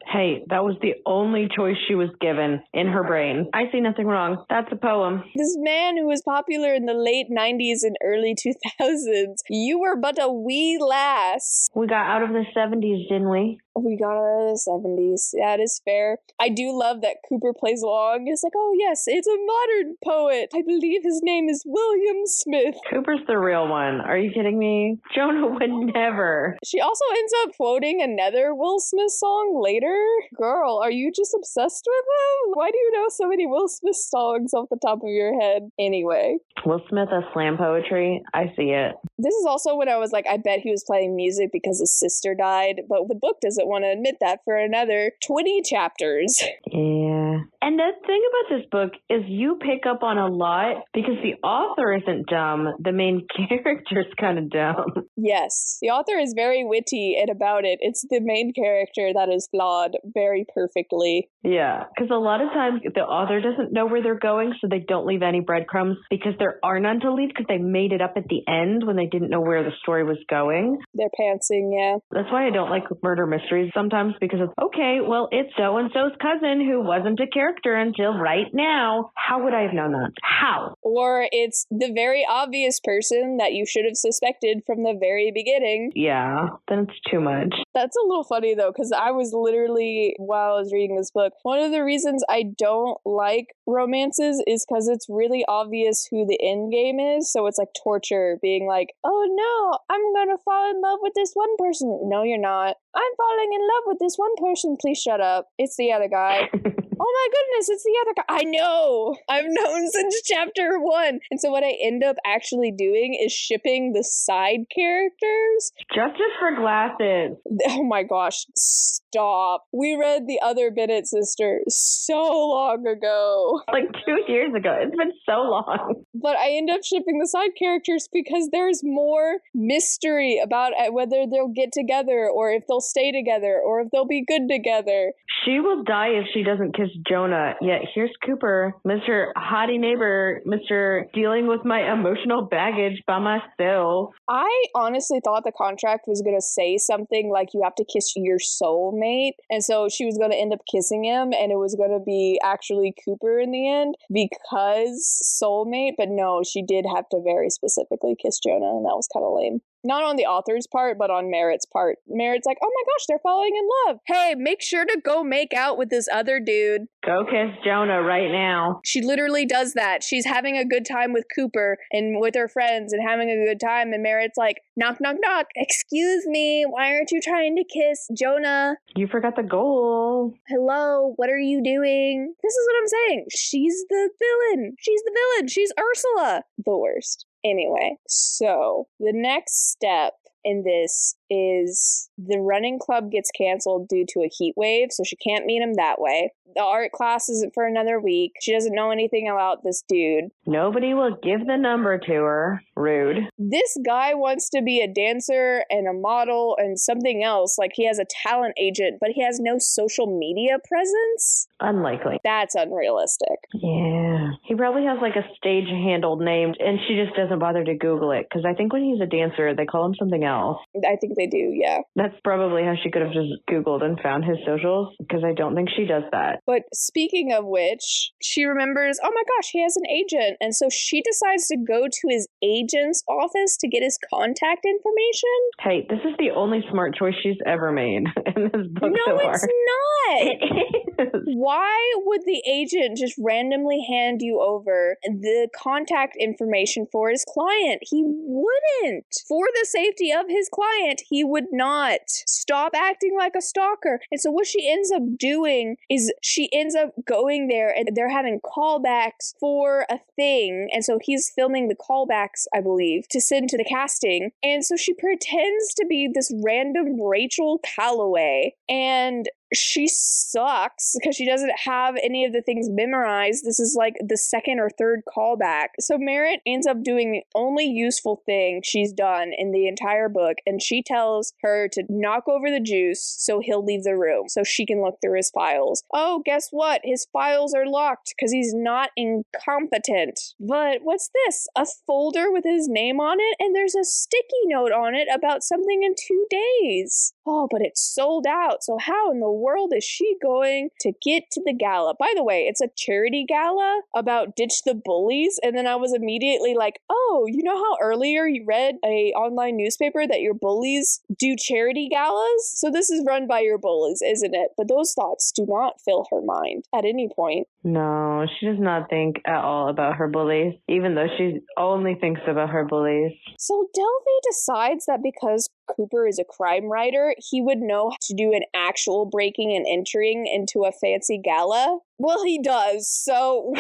Hey, that was the only choice she was given in her brain. I see nothing wrong. That's a poem. This man who was popular in the late 90s and early 2000s, you were but a wee lass. We got out of the 70s, didn't we? We got out of the 70s. That is fair. I do love that Cooper plays along. It's like, oh yes, it's a modern poet. I believe his name is William Smith. Cooper's the real one. Are you kidding me? Jonah would never. She also ends up quoting another Will Smith song later. Girl, are you just obsessed with him? Why do you know so many Will Smith songs off the top of your head? Anyway. Will Smith has slam poetry. I see it. This is also when I was like, I bet he was playing music because his sister died, but the book doesn't want to admit that for another 20 chapters. Yeah. Yeah. And the thing about this book is you pick up on a lot because the author isn't dumb. The main character's kind of dumb. Yes. The author is very witty and about it. It's the main character that is flawed very perfectly. Yeah. Because a lot of times the author doesn't know where they're going, so they don't leave any breadcrumbs because there are none to leave because they made it up at the end when they didn't know where the story was going. They're pantsing, yeah. That's why I don't like murder mysteries sometimes because of, okay, well, it's so-and-so's cousin who wasn't a character until right now. How would I have known that? How? Or it's the very obvious person that you should have suspected from the very beginning. Yeah, then it's too much. That's a little funny, though, because I was literally, while I was reading this book, one of the reasons I don't like romances is because it's really obvious who the end game is. So it's like torture, being like, oh no, I'm gonna fall in love with this one person. No, you're not. I'm falling in love with this one person. Please shut up. It's the other guy. Oh my goodness, it's the other guy. I know. I've known since chapter 1. And so what I end up actually doing is shipping the side characters. Justice for glasses. Oh my gosh, stop. We read The Other Bennett Sisters so long ago. Like 2 years ago. It's been so long. But I end up shipping the side characters because there's more mystery about whether they'll get together or if they'll stay together or if they'll be good together. She will die if she doesn't kiss Jonah. Yet here's Cooper, Mr. Hottie Neighbor, Mr. Dealing with my emotional baggage by myself. I honestly thought the contract was going to say something like you have to kiss your soulmate. And so she was going to end up kissing him and it was going to be actually Cooper in the end because soulmate. But no, she did have to very specifically kiss Jonah and that was kind of lame. Not on the author's part, but on Merritt's part. Merritt's like, oh my gosh, they're falling in love. Hey, make sure to go make out with this other dude. Go kiss Jonah right now. She literally does that. She's having a good time with Cooper and with her friends and having a good time. And Merritt's like, knock, knock, knock. Excuse me. Why aren't you trying to kiss Jonah? You forgot the goal. Hello, what are you doing? This is what I'm saying. She's the villain. She's the villain. She's Ursula. The worst. Anyway, so the next step in this is the running club gets canceled due to a heat wave, so she can't meet him that way. The art class isn't for another week. She doesn't know anything about this dude. Nobody will give the number to her. Rude. This guy wants to be a dancer and a model and something else. Like he has a talent agent, but he has no social media presence. Unlikely. That's unrealistic. Yeah. He probably has like a stage handled name and she just doesn't bother to Google it. Because I think when he's a dancer, they call him something else. I think they do, yeah. That's probably how she could have just Googled and found his socials. Because I don't think she does that. But speaking of which, she remembers, oh my gosh, he has an agent. And so she decides to go to his agent's office to get his contact information. Hey, this is the only smart choice she's ever made in this book so far. No, it's not. Why would the agent just randomly hand you over the contact information for his client? He wouldn't. For the safety of his client, he would not. Stop acting like a stalker. And so what she ends up doing is she ends up going there and they're having callbacks for a thing. And so he's filming the callbacks, I believe, to send to the casting. And so she pretends to be this random Rachel Calloway. And she sucks because she doesn't have any of the things memorized. This is like the second or third callback. So Merritt ends up doing the only useful thing she's done in the entire book, and she tells her to knock over the juice so he'll leave the room so she can look through his files. Oh, guess what? His files are locked because he's not incompetent. But what's this? A folder with his name on it, and there's a sticky note on it about something in 2 days. Oh, but it's sold out. So how in the world is she going to get to the gala? By the way, it's a charity gala about ditch the bullies. And then I was immediately like, oh, you know how earlier you read a online newspaper that your bullies do charity galas? So this is run by your bullies, isn't it? But those thoughts do not fill her mind at any point. No, she does not think at all about her bullies, even though she only thinks about her bullies. So Delvey decides that because Cooper is a crime writer, he would know how to do an actual breaking and entering into a fancy gala. Well, he does, so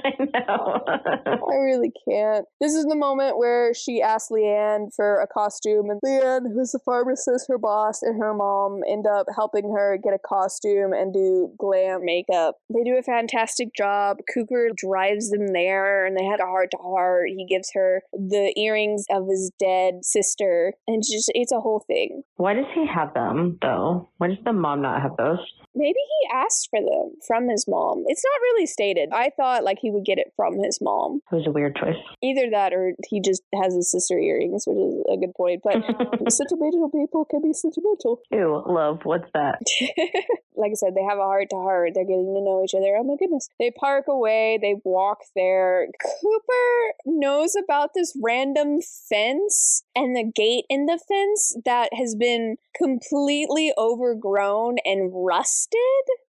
I know. I really can't. This is the moment where she asks Leanne for a costume, and Leanne, who's the pharmacist, her boss, and her mom end up helping her get a costume and do glam makeup. They do a fantastic job. Cooper drives them there, and they had a heart-to-heart. He gives her the earrings of his dead sister, and it's a whole thing. Why does he have them, though? Why does the mom not have those? Maybe he asked for them from his mom. It's not really stated. I thought like he would get it from his mom. It was a weird choice. Either that or he just has his sister earrings, which is a good point. But sentimental people can be sentimental. Ew, love, what's that? Like I said, they have a heart-to-heart. They're getting to know each other. Oh my goodness. They park away. They walk there. Cooper knows about this random fence and the gate in the fence that has been completely overgrown and rusted.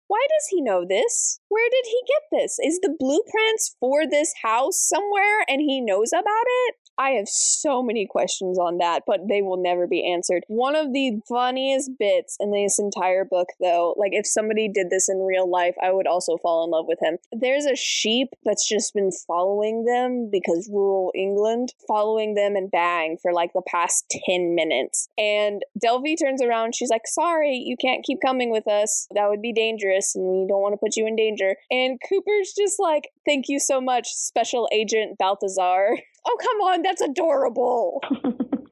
Why does he know this? Where did he get this? Is the blueprints for this house somewhere and he knows about it? I have so many questions on that, but they will never be answered. One of the funniest bits in this entire book, though, like if somebody did this in real life, I would also fall in love with him. There's a sheep that's just been following them because rural England, following them and bang for like the past 10 minutes. And Delphi turns around. She's like, sorry, you can't keep coming with us. That would be dangerous and we don't want to put you in danger. And Cooper's just like, thank you so much, Special Agent Balthazar. Oh, come on, that's adorable.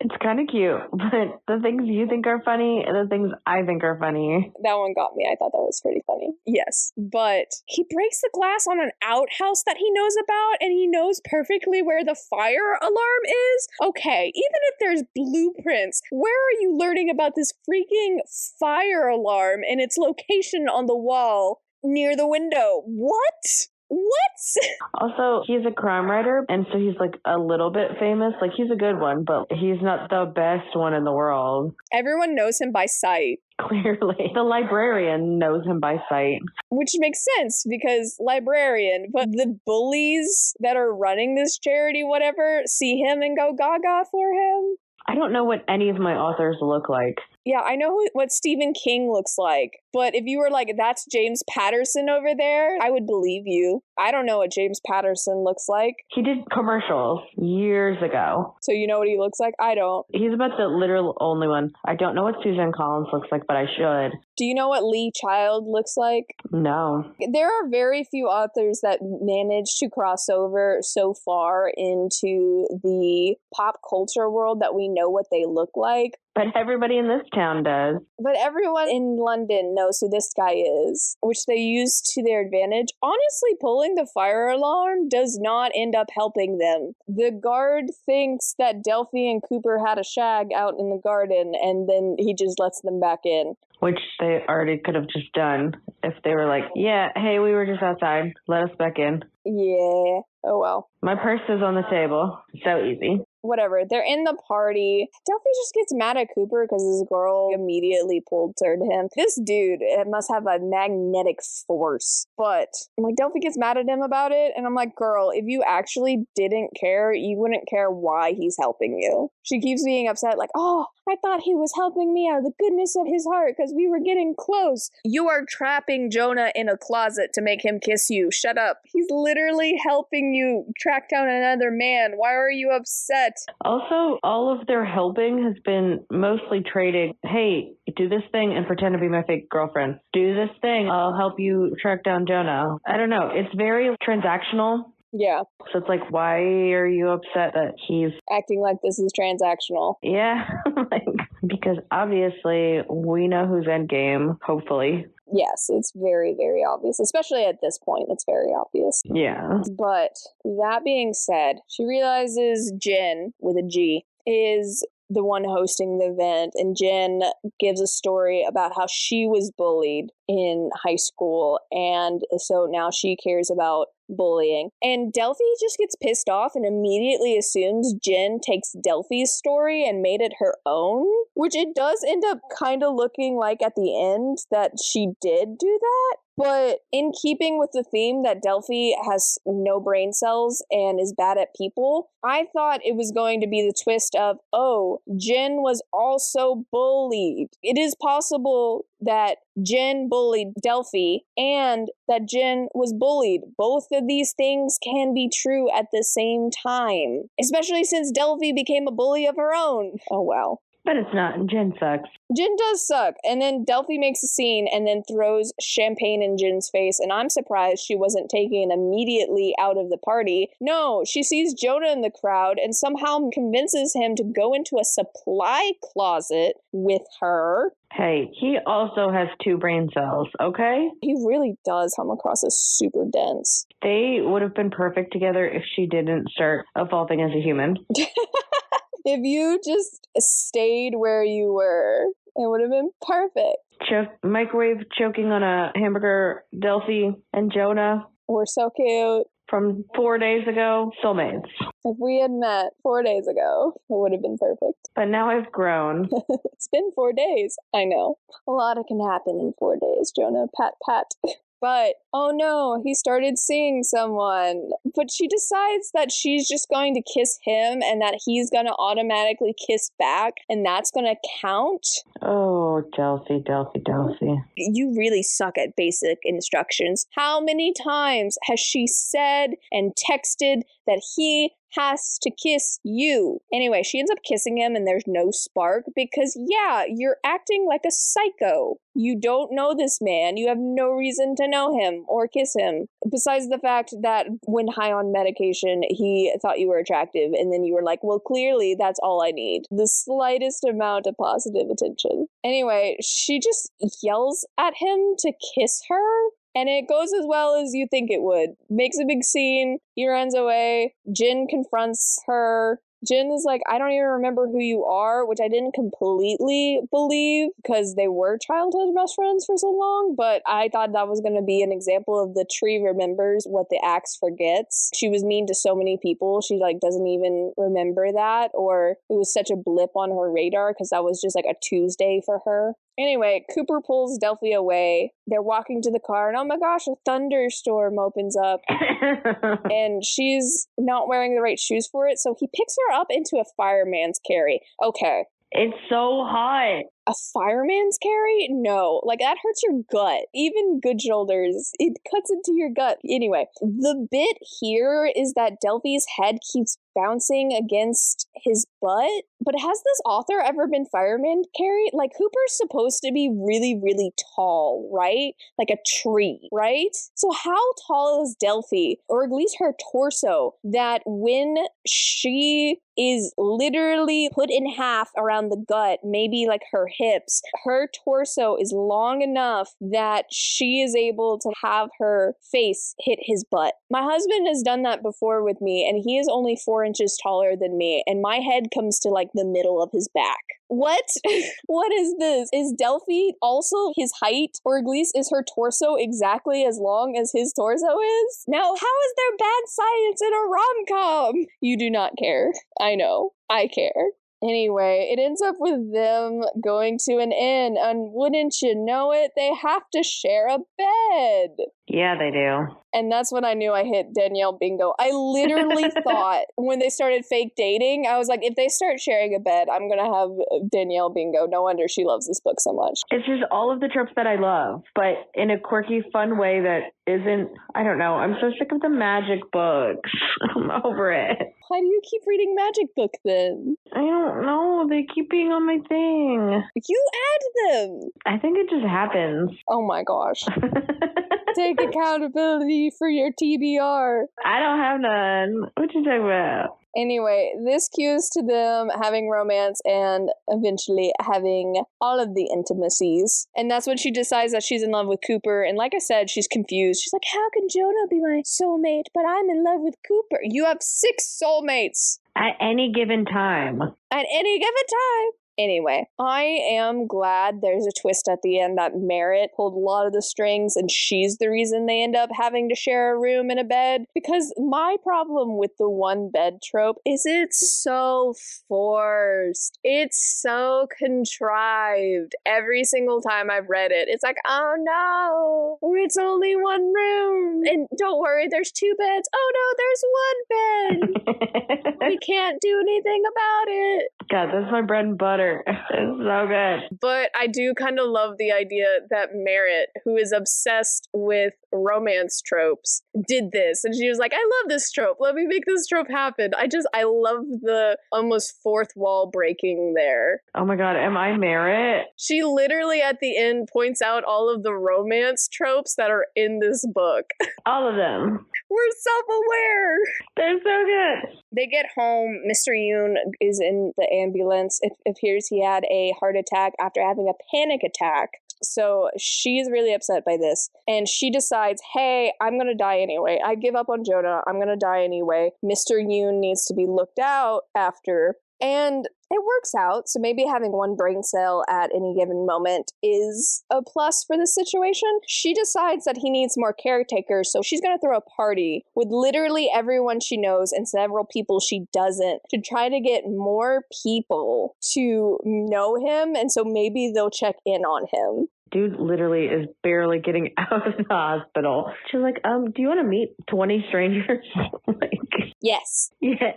It's kind of cute, but the things you think are funny and the things I think are funny. That one got me. I thought that was pretty funny. Yes, but he breaks the glass on an outhouse that he knows about, and he knows perfectly where the fire alarm is. Okay, even if there's blueprints, where are you learning about this freaking fire alarm and its location on the wall near the window? What? Also, he's a crime writer, and so he's like a little bit famous. Like, he's a good one, but he's not the best one in the world. Everyone knows him by sight. Clearly. The librarian knows him by sight. Which makes sense, because librarian, but the bullies that are running this charity, whatever, see him and go gaga for him. I don't know what any of my authors look like. Yeah, I know what Stephen King looks like, but if you were like, that's James Patterson over there, I would believe you. I don't know what James Patterson looks like. He did commercials years ago. So you know what he looks like? I don't. He's about the literal only one. I don't know what Susan Collins looks like, but I should. Do you know what Lee Child looks like? No. There are very few authors that manage to cross over so far into the pop culture world that we know what they look like. But everybody in this town does. But everyone in London knows who this guy is, which they use to their advantage. Honestly, pulling the fire alarm does not end up helping them. The guard thinks that Delphi and Cooper had a shag out in the garden, and then he just lets them back in. Which they already could have just done if they were like, yeah, hey, we were just outside. Let us back in. Yeah. Oh, well. My purse is on the table. So easy. Whatever. They're in the party. Delphi just gets mad at Cooper because his girl immediately pulled toward him. This dude, it must have a magnetic force. But like Delphi gets mad at him about it, and I'm like, girl, if you actually didn't care, you wouldn't care why he's helping you. She keeps being upset, like, oh, I thought he was helping me out of the goodness of his heart because we were getting close. You are trapping Jonah in a closet to make him kiss you. Shut up. He's literally helping you track down another man. Why are you upset? Also, all of their helping has been mostly trading, hey, do this thing and pretend to be my fake girlfriend. Do this thing, I'll help you track down Jonah. I don't know. It's very transactional. Yeah. So it's like, why are you upset that he's acting like this is transactional? Yeah. Because obviously we know who's endgame, hopefully. Yes, it's very, very obvious. Especially at this point, it's very obvious. Yeah. But that being said, she realizes Jen, with a G, is the one hosting the event, and Jen gives a story about how she was bullied in high school, and so now she cares about bullying. And Delphi just gets pissed off and immediately assumes Jen takes Delphi's story and made it her own, which it does end up kind of looking like at the end that she did do that. But in keeping with the theme that Delphi has no brain cells and is bad at people, I thought it was going to be the twist of, oh, Jin was also bullied. It is possible that Jin bullied Delphi and that Jin was bullied. Both of these things can be true at the same time, especially since Delphi became a bully of her own. Oh, wow. But it's not. Jin sucks. Jin does suck. And then Delphi makes a scene and then throws champagne in Jin's face. And I'm surprised she wasn't taken immediately out of the party. No, she sees Jonah in the crowd and somehow convinces him to go into a supply closet with her. Hey, he also has 2 brain cells, okay? He really does come across as super dense. They would have been perfect together if she didn't start evolving as a human. If you just stayed where you were, it would have been perfect. Microwave choking on a hamburger, Delphi and Jonah. We're so cute. From 4 days ago, soulmates. If we had met 4 days ago, it would have been perfect. But now I've grown. It's been 4 days. I know. A lot can happen in 4 days, Jonah. Pat, pat. But, oh no, he started seeing someone. But she decides that she's just going to kiss him and that he's going to automatically kiss back. And that's going to count. Oh, Delphi. You really suck at basic instructions. How many times has she said and texted that he has to kiss you? Anyway, she ends up kissing him and there's no spark because, yeah, you're acting like a psycho. You don't know this man. You have no reason to know him or kiss him. Besides the fact that when high on medication, he thought you were attractive and then you were like, well, clearly that's all I need. The slightest amount of positive attention. Anyway, she just yells at him to kiss her. And it goes as well as you think it would. Makes a big scene. He runs away. Jin confronts her. Jin is like, I don't even remember who you are, which I didn't completely believe because they were childhood best friends for so long, but I thought that was going to be an example of the tree remembers what the axe forgets. She was mean to so many people, she like doesn't even remember that, or it was such a blip on her radar because that was just like a Tuesday for her. Anyway, Cooper pulls Delphi away. They're walking to the car, and oh my gosh, a thunderstorm opens up. And she's not wearing the right shoes for it, so he picks her up into a fireman's carry. Okay. It's so hot. A fireman's carry? No. Like, that hurts your gut. Even good shoulders, it cuts into your gut. Anyway, the bit here is that Delphi's head keeps bouncing against his butt. But has this author ever been fireman carried? Like, Cooper's supposed to be really, really tall, right? Like a tree, right? So how tall is Delphi, or at least her torso, that when she is literally put in half around the gut, maybe like her hips, her torso is long enough that she is able to have her face hit his butt. My husband has done that before with me, and he is only 4 inches taller than me, and my head comes to like the middle of his back. What? What is this? Is Delphi also his height, or at least is her torso exactly as long as his torso is? Now, how is there bad science in a rom-com? You do not care. I know. I care. Anyway, it ends up with them going to an inn, and wouldn't you know it, they have to share a bed. Yeah, they do. And that's when I knew I hit Danielle bingo. I literally thought when they started fake dating, I was like, if they start sharing a bed, I'm going to have Danielle bingo. No wonder she loves this book so much. It's just all of the tropes that I love, but in a quirky, fun way that isn't, I don't know. I'm so sick of the magic books. I'm over it. Why do you keep reading magic book then? I don't know. They keep being on my thing. You add them. I think it just happens. Oh my gosh. Take accountability for your TBR. I don't have none. What you talking about? Anyway, this cues to them having romance and eventually having all of the intimacies. And that's when she decides that she's in love with Cooper. And like I said, she's confused. She's like, how can Jonah be my soulmate, but I'm in love with Cooper? You have 6 soulmates. At any given time. At any given time. Anyway, I am glad there's a twist at the end that Merritt pulled a lot of the strings and she's the reason they end up having to share a room and a bed. Because my problem with the one bed trope is it's so forced. It's so contrived. Every single time I've read it, it's like, oh no, it's only one room. And don't worry, there's two beds. Oh no, there's one bed. We can't do anything about it. God, that's my bread and butter. It's so good. But I do kind of love the idea that Merritt, who is obsessed with romance tropes, did this. And she was like, I love this trope. Let me make this trope happen. I love the almost fourth wall breaking there. Oh my God, am I Merritt? She literally at the end points out all of the romance tropes that are in this book. All of them. We're self-aware. They're so good. They get home. Mr. Yoon is in the ambulance. It appears he had a heart attack after having a panic attack. So she's really upset by this. And she decides, hey, I'm going to die anyway. I give up on Jonah. I'm going to die anyway. Mr. Yoon needs to be looked out after. And it works out. So maybe having one brain cell at any given moment is a plus for the situation. She decides that he needs more caretakers. So she's going to throw a party with literally everyone she knows and several people she doesn't to try to get more people to know him. And so maybe they'll check in on him. Dude literally is barely getting out of the hospital. She's like, do you want to meet 20 strangers? Yes. Yes.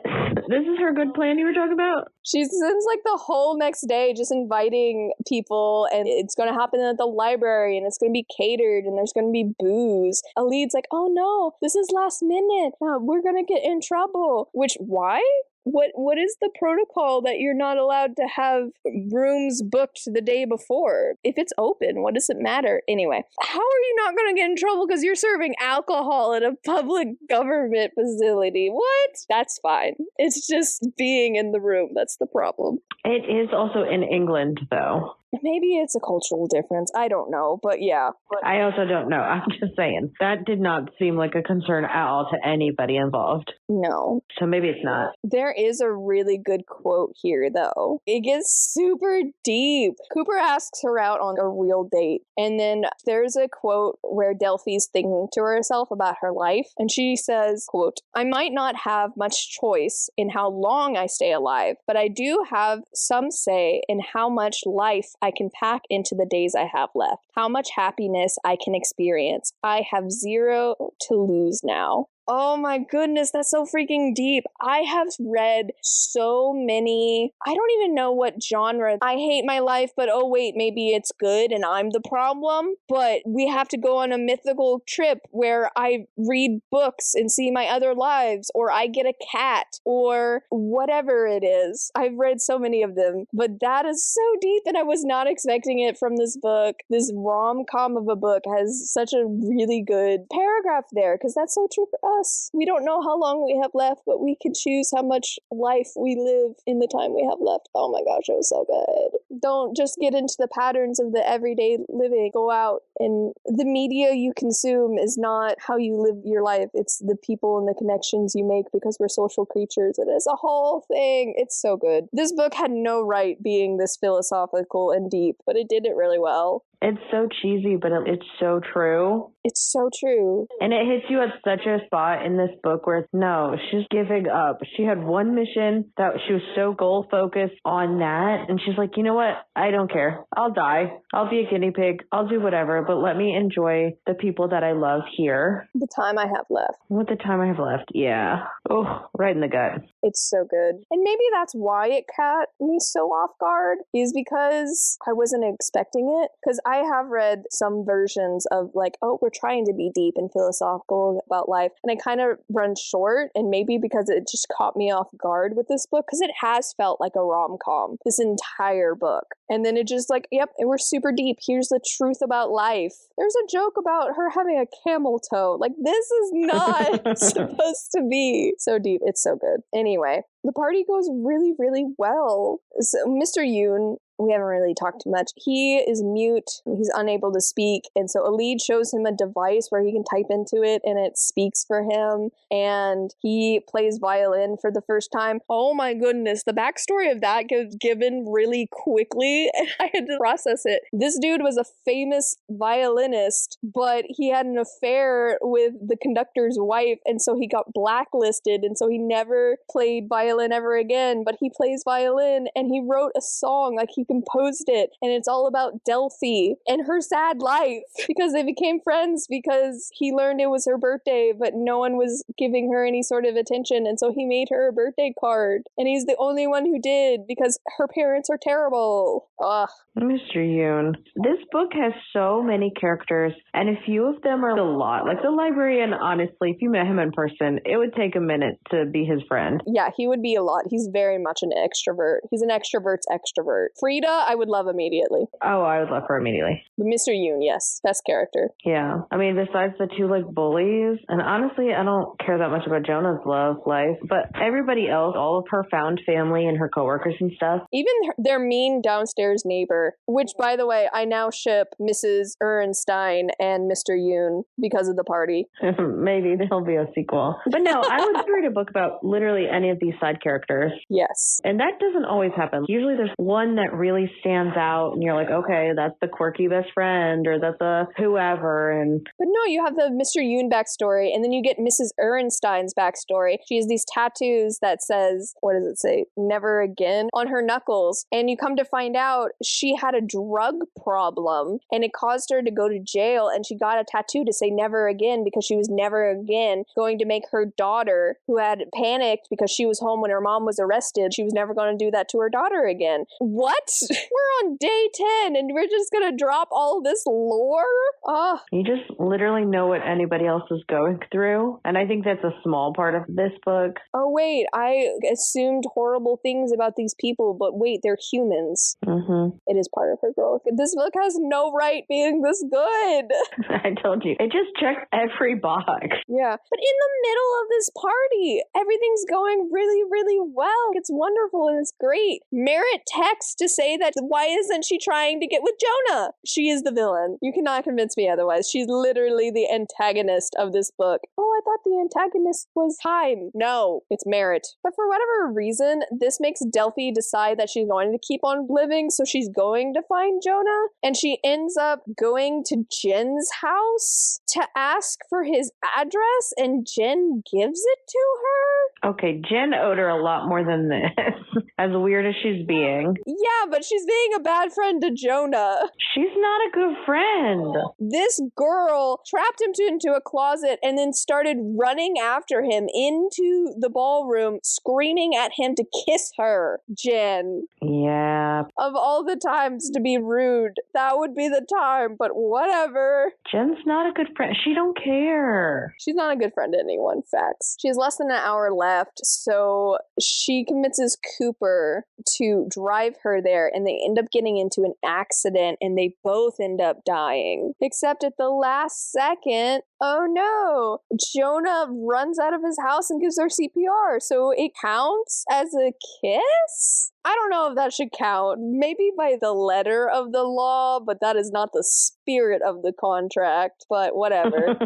This is her good plan you were talking about? She spends like the whole next day just inviting people, and it's going to happen at the library, and it's going to be catered, and there's going to be booze. Alid's like, oh no, this is last minute. We're going to get in trouble. Which, why? What is the protocol that you're not allowed to have rooms booked the day before? If it's open, what does it matter? Anyway, how are you not going to get in trouble because you're serving alcohol at a public government facility? What? That's fine. It's just being in the room that's the problem. It is also in England, though. Maybe it's a cultural difference. I don't know, but yeah. I also don't know. I'm just saying. That did not seem like a concern at all to anybody involved. No. So maybe it's not. There is a really good quote here, though. It gets super deep. Cooper asks her out on a real date, and then there's a quote where Delphi's thinking to herself about her life, and she says, quote, I might not have much choice in how long I stay alive, but I do have some say in how much life I can pack into the days I have left, how much happiness I can experience. I have zero to lose now. Oh my goodness, that's so freaking deep. I have read so many, I don't even know what genre. I hate my life, but oh wait, maybe it's good and I'm the problem. But we have to go on a mythical trip where I read books and see my other lives, or I get a cat, or whatever it is. I've read so many of them, but that is so deep and I was not expecting it from this book. This rom-com of a book has such a really good paragraph there, because that's so true for us. We don't know how long we have left, but we can choose how much life we live in the time we have left. Oh my gosh, it was so good. Don't just get into the patterns of the everyday living. Go out, and the media you consume is not how you live your life. It's the people and the connections you make, because we're social creatures. It is a whole thing. It's so good. This book had no right being this philosophical and deep, but it did it really well. It's so cheesy, but it's so true. It's so true. And it hits you at such a spot in this book where, no, she's giving up. She had one mission that she was so goal-focused on that. And she's like, you know what? I don't care. I'll die. I'll be a guinea pig. I'll do whatever. But let me enjoy the people that I love here. The time I have left. With the time I have left, yeah. Oh, right in the gut. It's so good. And maybe that's why it caught me so off guard, is because I wasn't expecting it. Because I have read some versions of like, oh, we're trying to be deep and philosophical about life. And it kind of runs short, and maybe because it just caught me off guard with this book, because it has felt like a rom-com, this entire book. And then it just like, yep, we're super deep. Here's the truth about life. There's a joke about her having a camel toe. Like, this is not supposed to be so deep. It's so good. Anyway, the party goes really, really well. So Mr. Yoon we haven't really talked too much. He is mute. He's unable to speak. And so Alid shows him a device where he can type into it and it speaks for him. And he plays violin for the first time. Oh my goodness. The backstory of that gets given really quickly. I had to process it. This dude was a famous violinist, but he had an affair with the conductor's wife. And so he got blacklisted. And so he never played violin ever again. But he plays violin and he wrote a song, like he composed it. And it's all about Delphi and her sad life because they became friends because he learned it was her birthday, but no one was giving her any sort of attention. And so he made her a birthday card. And he's the only one who did because her parents are terrible. Ugh. Mr. Yoon. This book has so many characters, and a few of them are a lot. Like the librarian, honestly, if you met him in person, it would take a minute to be his friend. Yeah, he would be a lot. He's very much an extrovert. He's an extrovert's extrovert. Frida, I would love immediately. Oh, I would love her immediately. But Mr. Yoon, yes, best character. Yeah. I mean, besides the two, like, bullies, and honestly, I don't care that much about Jonah's love life, but everybody else, all of her found family and her coworkers and stuff. Even their mean downstairs neighbor, which, by the way, I now ship Mrs. Ehrenstein and Mr. Yoon because of the party. Maybe there'll be a sequel. But no, I would read a book about literally any of these side characters. Yes. And that doesn't always happen. Usually there's one that really stands out and you're like, okay, that's the quirky best friend or that's a whoever. But no, you have the Mr. Yoon backstory and then you get Mrs. Ehrenstein's backstory. She has these tattoos that says, what does it say? Never again on her knuckles. And you come to find out she had a drug problem and it caused her to go to jail, and she got a tattoo to say never again because she was never again going to make her daughter, who had panicked because she was home when her mom was arrested, she was never going to do that to her daughter again. What? We're on day 10 and we're just going to drop all this lore? Oh. You just literally know what anybody else is going through, and I think that's a small part of this book. Oh wait, I assumed horrible things about these people, but wait, they're humans. Mm-hmm. It is part of her growth. This book has no right being this good. I told you. It just checked every box. Yeah. But in the middle of this party, everything's going really, really well. It's wonderful and it's great. Merritt texts to say that why isn't she trying to get with Jonah? She is the villain. You cannot convince me otherwise. She's literally the antagonist of this book. Oh, I thought the antagonist was Time. No, it's Merritt. But for whatever reason, this makes Delphi decide that she's going to keep on living, so she's going to find Jonah. And she ends up going to Jen's house to ask for his address, and Jen gives it to her. Okay, Jen owed her a lot more than this, as weird as she's being. Yeah, but she's being a bad friend to Jonah. She's not a good friend. This girl trapped him into a closet and then started running after him into the ballroom, screaming at him to kiss her. Jen. Yeah. Of all the times to be rude, that would be the time, but whatever. Jen's not a good friend. She don't care. She's not a good friend to anyone, facts. She has less than an hour left, so she convinces Cooper to drive her there, and they end up getting into an accident, and they both end up dying. Except at the last second, oh no, Jonah runs out of his house and gives her CPR, so it counts as a kiss? I don't know if that should count. Maybe by the letter of the law, but that is not the spirit of the contract, but whatever.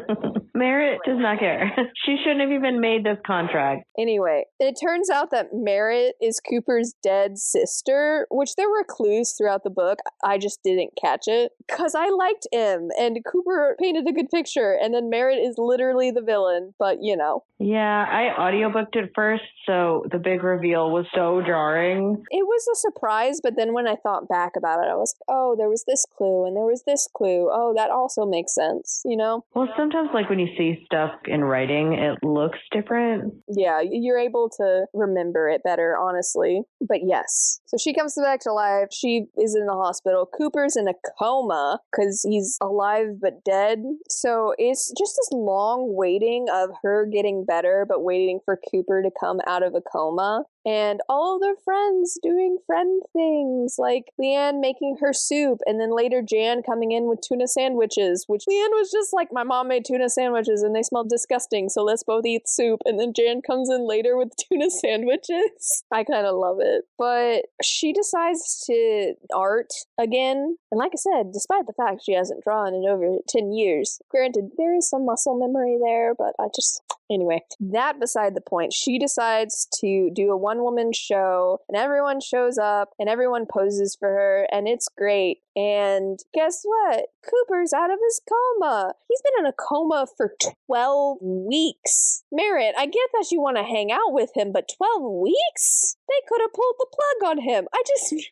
Merritt does not care. She shouldn't have even made this contract. Anyway, it turns out that Merritt is Cooper's dead sister, which there were clues throughout the book. I just didn't catch it because I liked him and Cooper painted a good picture, and then Merritt is literally the villain, but you know. Yeah, I audiobooked it first, so the big reveal was so jarring. It was a surprise, but then when I thought back about it, I was like, oh, there was this clue and there was this clue. Oh, that also makes sense, you know? Well, sometimes like when you see stuff in writing, it looks different. Yeah, you're able to remember it better, honestly. But yes. So she comes back to life. She is in the hospital. Cooper's in a coma because he's alive but dead. So it's just this long waiting of her getting better, but waiting for Cooper to come out of a coma. and all of their friends doing friend things, like Leanne making her soup, and then later Jan coming in with tuna sandwiches, which Leanne was just like, my mom made tuna sandwiches and they smell disgusting, so let's both eat soup. And then Jan comes in later with tuna sandwiches. I kind of love it. But she decides to art again. And like I said, despite the fact she hasn't drawn in over 10 years, granted, there is some muscle memory there, but anyway, that beside the point, she decides to do a one-woman show, and everyone shows up, and everyone poses for her, and it's great. And guess what? Cooper's out of his coma. He's been in a coma for 12 weeks. Merritt, I get that you want to hang out with him, but 12 weeks? They could have pulled the plug on him.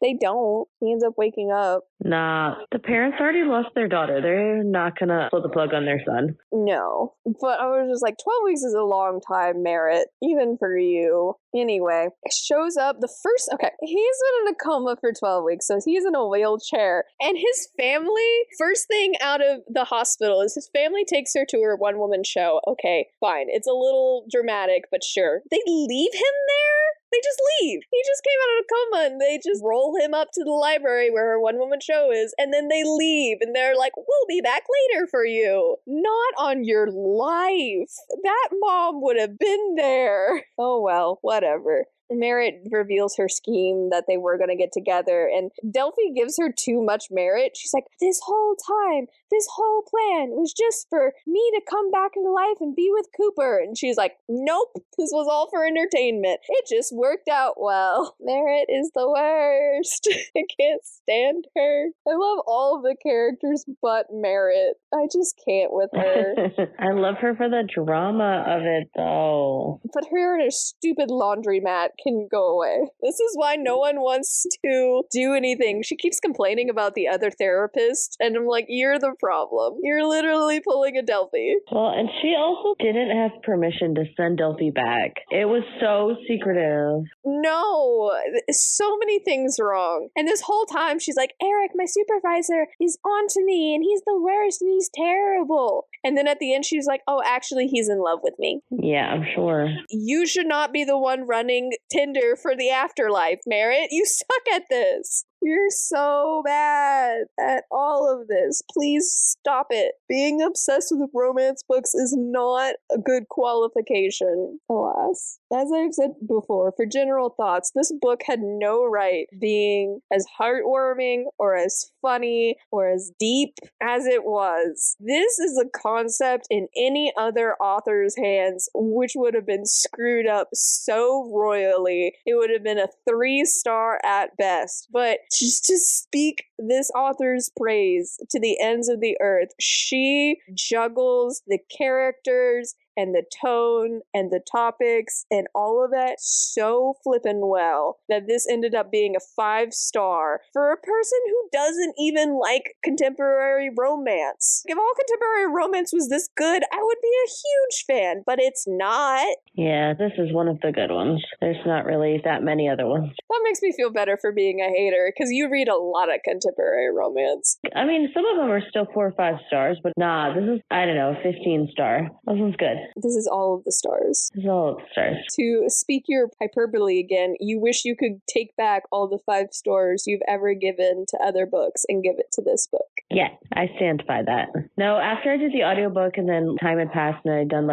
They don't. He ends up waking up. Nah, the parents already lost their daughter. They're not gonna pull the plug on their son. No. But I was just like, 12 weeks is a long time, Merritt, even for you. Anyway, shows up he's been in a coma for 12 weeks, so he's in a wheelchair. And his family, first thing out of the hospital is his family takes her to her one-woman show. Okay, fine. It's a little dramatic, but sure. They leave him there? They just leave. He just came out of a coma and they just roll him up to the library where her one-woman show is, and then they leave and they're like, we'll be back later for you. Not on your life. That mom would have been there. Oh well, whatever. Merritt reveals her scheme that they were going to get together, and Delphi gives her too much merit. She's like, this whole time, this whole plan was just for me to come back into life and be with Cooper. And she's like, nope, this was all for entertainment. It just worked out well. Merritt is the worst. I can't stand her. I love all of the characters but Merritt. I just can't with her. I love her for the drama of it, though. But her in a stupid laundromat can go away. This is why no one wants to do anything. She keeps complaining about the other therapist, and I'm like, you're the problem. You're literally pulling a Delphi. Well, and she also didn't have permission to send Delphi back. It was so secretive. No, so many things wrong. And this whole time she's like, Eric, my supervisor, is on to me, and he's the worst, and he's terrible. And then at the end she's like, oh, actually he's in love with me. Yeah, I'm sure. You should not be the one running Tinder for the afterlife, Merritt. You suck at this. You're so bad at all of this. Please stop it. Being obsessed with romance books is not a good qualification, alas. As I've said before, for general thoughts, this book had no right being as heartwarming or as funny or as deep as it was. This is a concept in any other author's hands, which would have been screwed up so royally. It would have been a 3-star at best. But just to speak this author's praise to the ends of the earth, she juggles the characters and the tone and the topics and all of that so flippin' well that this ended up being a 5-star for a person who doesn't even like contemporary romance. If all contemporary romance was this good, I would be a huge fan, but it's not. Yeah, this is one of the good ones. There's not really that many other ones. That makes me feel better for being a hater, because you read a lot of contemporary romance. I mean, some of them are still 4 or 5 stars, but nah, this is, 15-star. This one's good. This is all of the stars. This is all of the stars. To speak your hyperbole again, you wish you could take back all the 5 stars you've ever given to other books and give it to this book. Yeah, I stand by that. No, after I did the audiobook and then time had passed and I'd done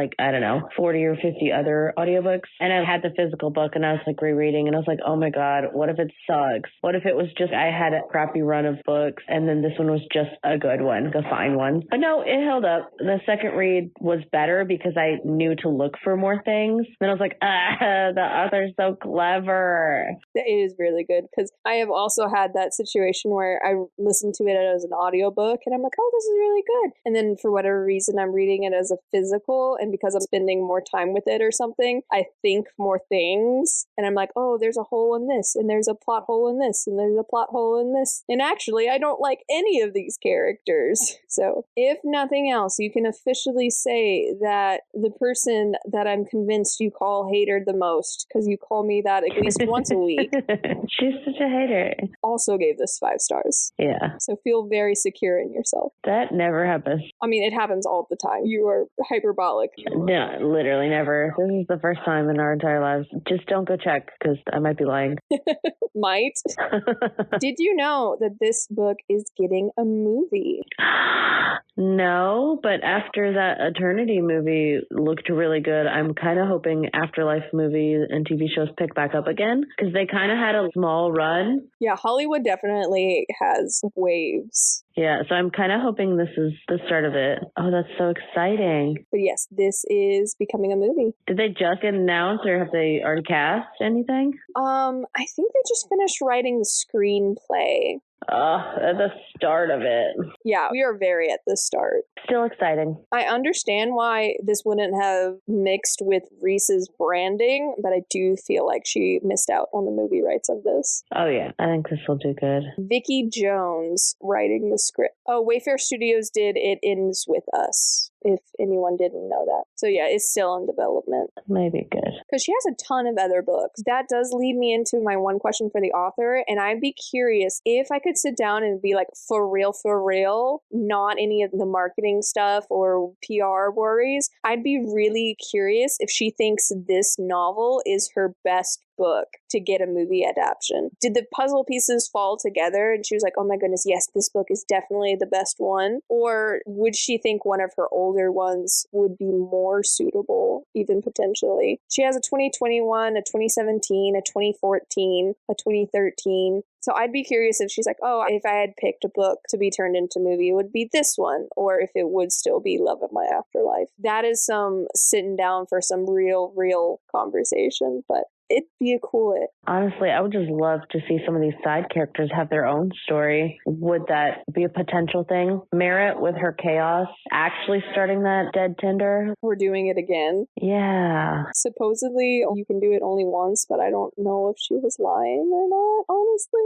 40 or 50 other audiobooks, and I had the physical book and I was rereading and I was like, oh my God, what if it sucks? What if it was just I had a crappy run of books and then this one was just a good one, a fine one? But no, it held up. The second read was better because I knew to look for more things. Then I was like, the author's so clever. It is really good, because I have also had that situation where I listened to it as an audiobook and I'm like, oh, this is really good. And then for whatever reason, I'm reading it as a physical, and because I'm spending more time with it or something, I think more things. And I'm like, oh, there's a hole in this, and there's a plot hole in this, and there's a plot hole in this. And actually, I don't like any of these characters. So if nothing else, you can officially say that the person that I'm convinced you call hater the most, because you call me that at least once a week, she's such a hater, also gave this 5 stars. Yeah. So feel very secure insecure in yourself. That never happens. I mean, it happens all the time. You are hyperbolic. No, literally never. This is the first time in our entire lives. Just don't go check because I might be lying. Might. Did you know that this book is getting a movie? No, but after that Eternity movie looked really good, I'm kind of hoping Afterlife movies and TV shows pick back up again because they kind of had a small run. Yeah, Hollywood definitely has waves. Yeah, so I'm kind of hoping this is the start of it. Oh, that's so exciting. But yes, this is becoming a movie. Did they just get announced or have they already cast anything? I think they just finished writing the screenplay. At the start of it. Yeah, we are very at the start. Still exciting. I understand why this wouldn't have mixed with Reese's branding, but I do feel like she missed out on the movie rights of this. Oh yeah, I think this will do good. Vicky Jones writing the script. Oh, Wayfair Studios did It Ends With Us, if anyone didn't know that. So yeah, it's still in development. Maybe good. Because she has a ton of other books. That does lead me into my one question for the author, and I'd be curious if I could sit down and be like, for real, not any of the marketing stuff or PR worries. I'd be really curious if she thinks this novel is her best book to get a movie adaptation. Did the puzzle pieces fall together and she was like, oh my goodness, yes, this book is definitely the best one? Or would she think one of her older ones would be more suitable, even potentially? She has a 2021, a 2017, a 2014, a 2013. So I'd be curious if she's like, oh, if I had picked a book to be turned into movie, it would be this one, or if it would still be Love of My Afterlife. That is some sitting down for some real conversation, but it'd be a cool it. Honestly, I would just love to see some of these side characters have their own story. Would that be a potential thing? Merritt with her chaos actually starting that dead Tinder? We're doing it again. Yeah. Supposedly you can do it only once, but I don't know if she was lying or not, honestly.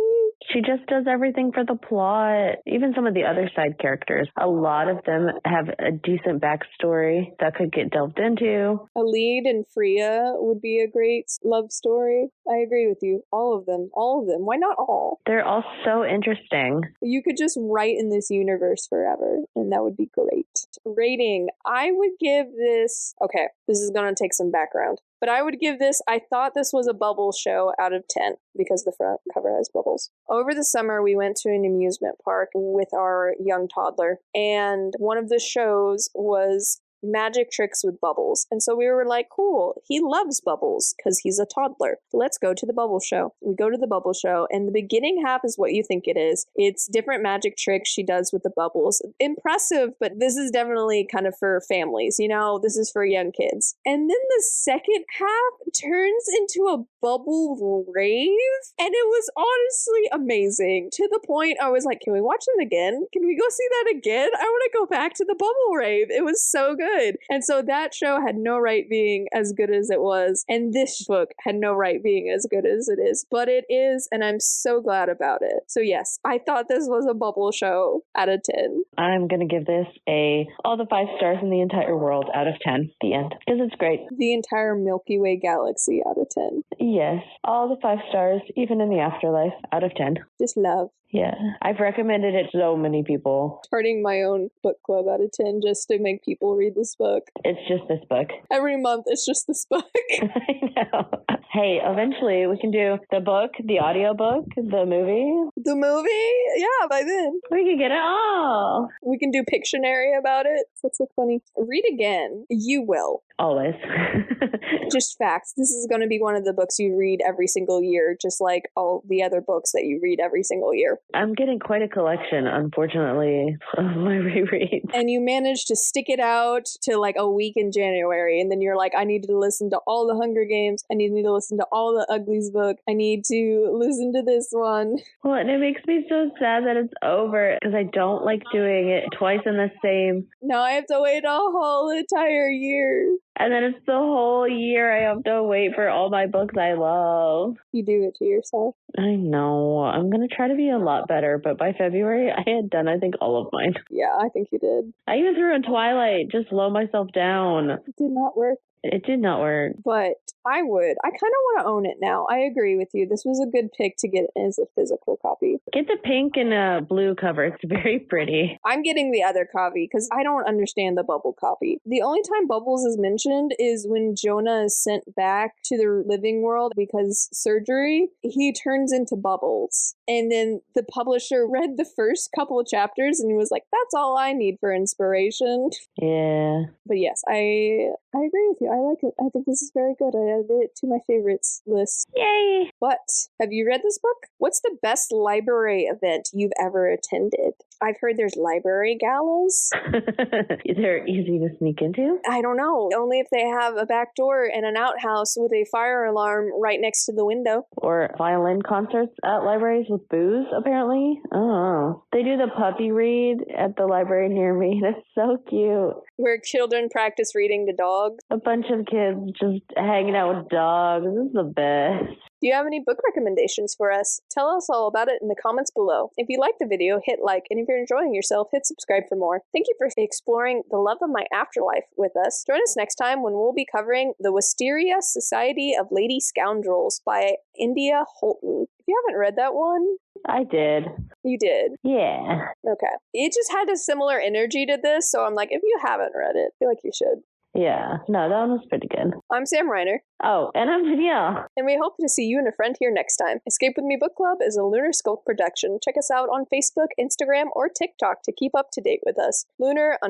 She just does everything for the plot. Even some of the other side characters, a lot of them have a decent backstory that could get delved into. Alid and Freya would be a great love story. I agree with you. All of them. Why not all? They're all so interesting. You could just write in this universe forever, and that would be great. Rating. I would give this... Okay, this is going to take some background. But I would give this... I thought this was a bubble show out of 10 because the front cover has bubbles. Over the summer, we went to an amusement park with our young toddler, and one of the shows was magic tricks with bubbles. And so we were like, cool, he loves bubbles because he's a toddler. Let's go to the bubble show. We go to the bubble show, and the beginning half is what you think it is. It's different magic tricks she does with the bubbles. Impressive, but this is definitely kind of for families, you know, this is for young kids. And then the second half turns into a bubble rave, and it was honestly amazing, to the point I was like, can we watch it again? Can we go see that again? I want to go back to the bubble rave. It was so good. And so that show had no right being as good as it was, and this book had no right being as good as it is, but it is, and I'm so glad about it. So yes, I thought this was a bubble show out of 10. I'm gonna give this all the 5 stars in the entire world out of 10. The end. Because it's great. The entire Milky Way galaxy out of 10. Yes, all the 5 stars, even in the afterlife, out of 10. Just love. Yeah, I've recommended it to so many people. Starting my own book club out of 10 just to make people read this book. It's just this book. Every month, it's just this book. I know. Hey, eventually we can do the book, the audiobook, the movie. The movie? Yeah, by then. We can get it all. We can do Pictionary about it. That's so funny. Read again. You will. Always. Just facts. This is going to be one of the books you read every single year, just like all the other books that you read every single year. I'm getting quite a collection, unfortunately, of my rereads. And you managed to stick it out to like a week in January, and then you're like, I need to listen to all the Hunger Games. I need to listen to all the Uglies book. I need to listen to this one. Well, and it makes me so sad that it's over because I don't like doing it twice in the same. Now I have to wait a whole entire year. And then it's the whole year I have to wait for all my books I love. You do it to yourself. I know. I'm going to try to be a lot better, but by February, I had done, I think, all of mine. Yeah, I think you did. I even threw in Twilight, just slow myself down. It did not work. It did not work. But I would. I kind of want to own it now. I agree with you. This was a good pick to get as a physical copy. Get the pink and blue cover. It's very pretty. I'm getting the other copy because I don't understand the Bubble copy. The only time Bubbles is mentioned is when Jonah is sent back to the living world because surgery. He turns into Bubbles. And then the publisher read the first couple of chapters and he was like, that's all I need for inspiration. Yeah. But yes, I agree with you. I like it. I think this is very good. I added it to my favorites list. Yay! But have you read this book? What's the best library event you've ever attended? I've heard there's library galas. They're easy to sneak into? I don't know. Only if they have a back door and an outhouse with a fire alarm right next to the window. Or violin concerts at libraries with booze, apparently. Oh. They do the puppy read at the library near me. That's so cute. Where children practice reading to dogs. A bunch of kids just hanging out with dogs. This is the best. Do you have any book recommendations for us? Tell us all about it in the comments below. If you liked the video, hit like, and if you're enjoying yourself, hit subscribe for more. Thank you for exploring the Love of My Afterlife with us. Join us next time when we'll be covering The Wisteria Society of Lady Scoundrels by India Holton. If you haven't read that one, I did. You did? Yeah. Okay. It just had a similar energy to this, so I'm like, if you haven't read it, I feel like you should. Yeah. No, that one was pretty good. I'm Sam Reiner. Oh, and I'm Danielle. And we hope to see you and a friend here next time. Escape With Me Book Club is a Lunar Skulk production. Check us out on Facebook, Instagram, or TikTok to keep up to date with us. Lunar_SKULK.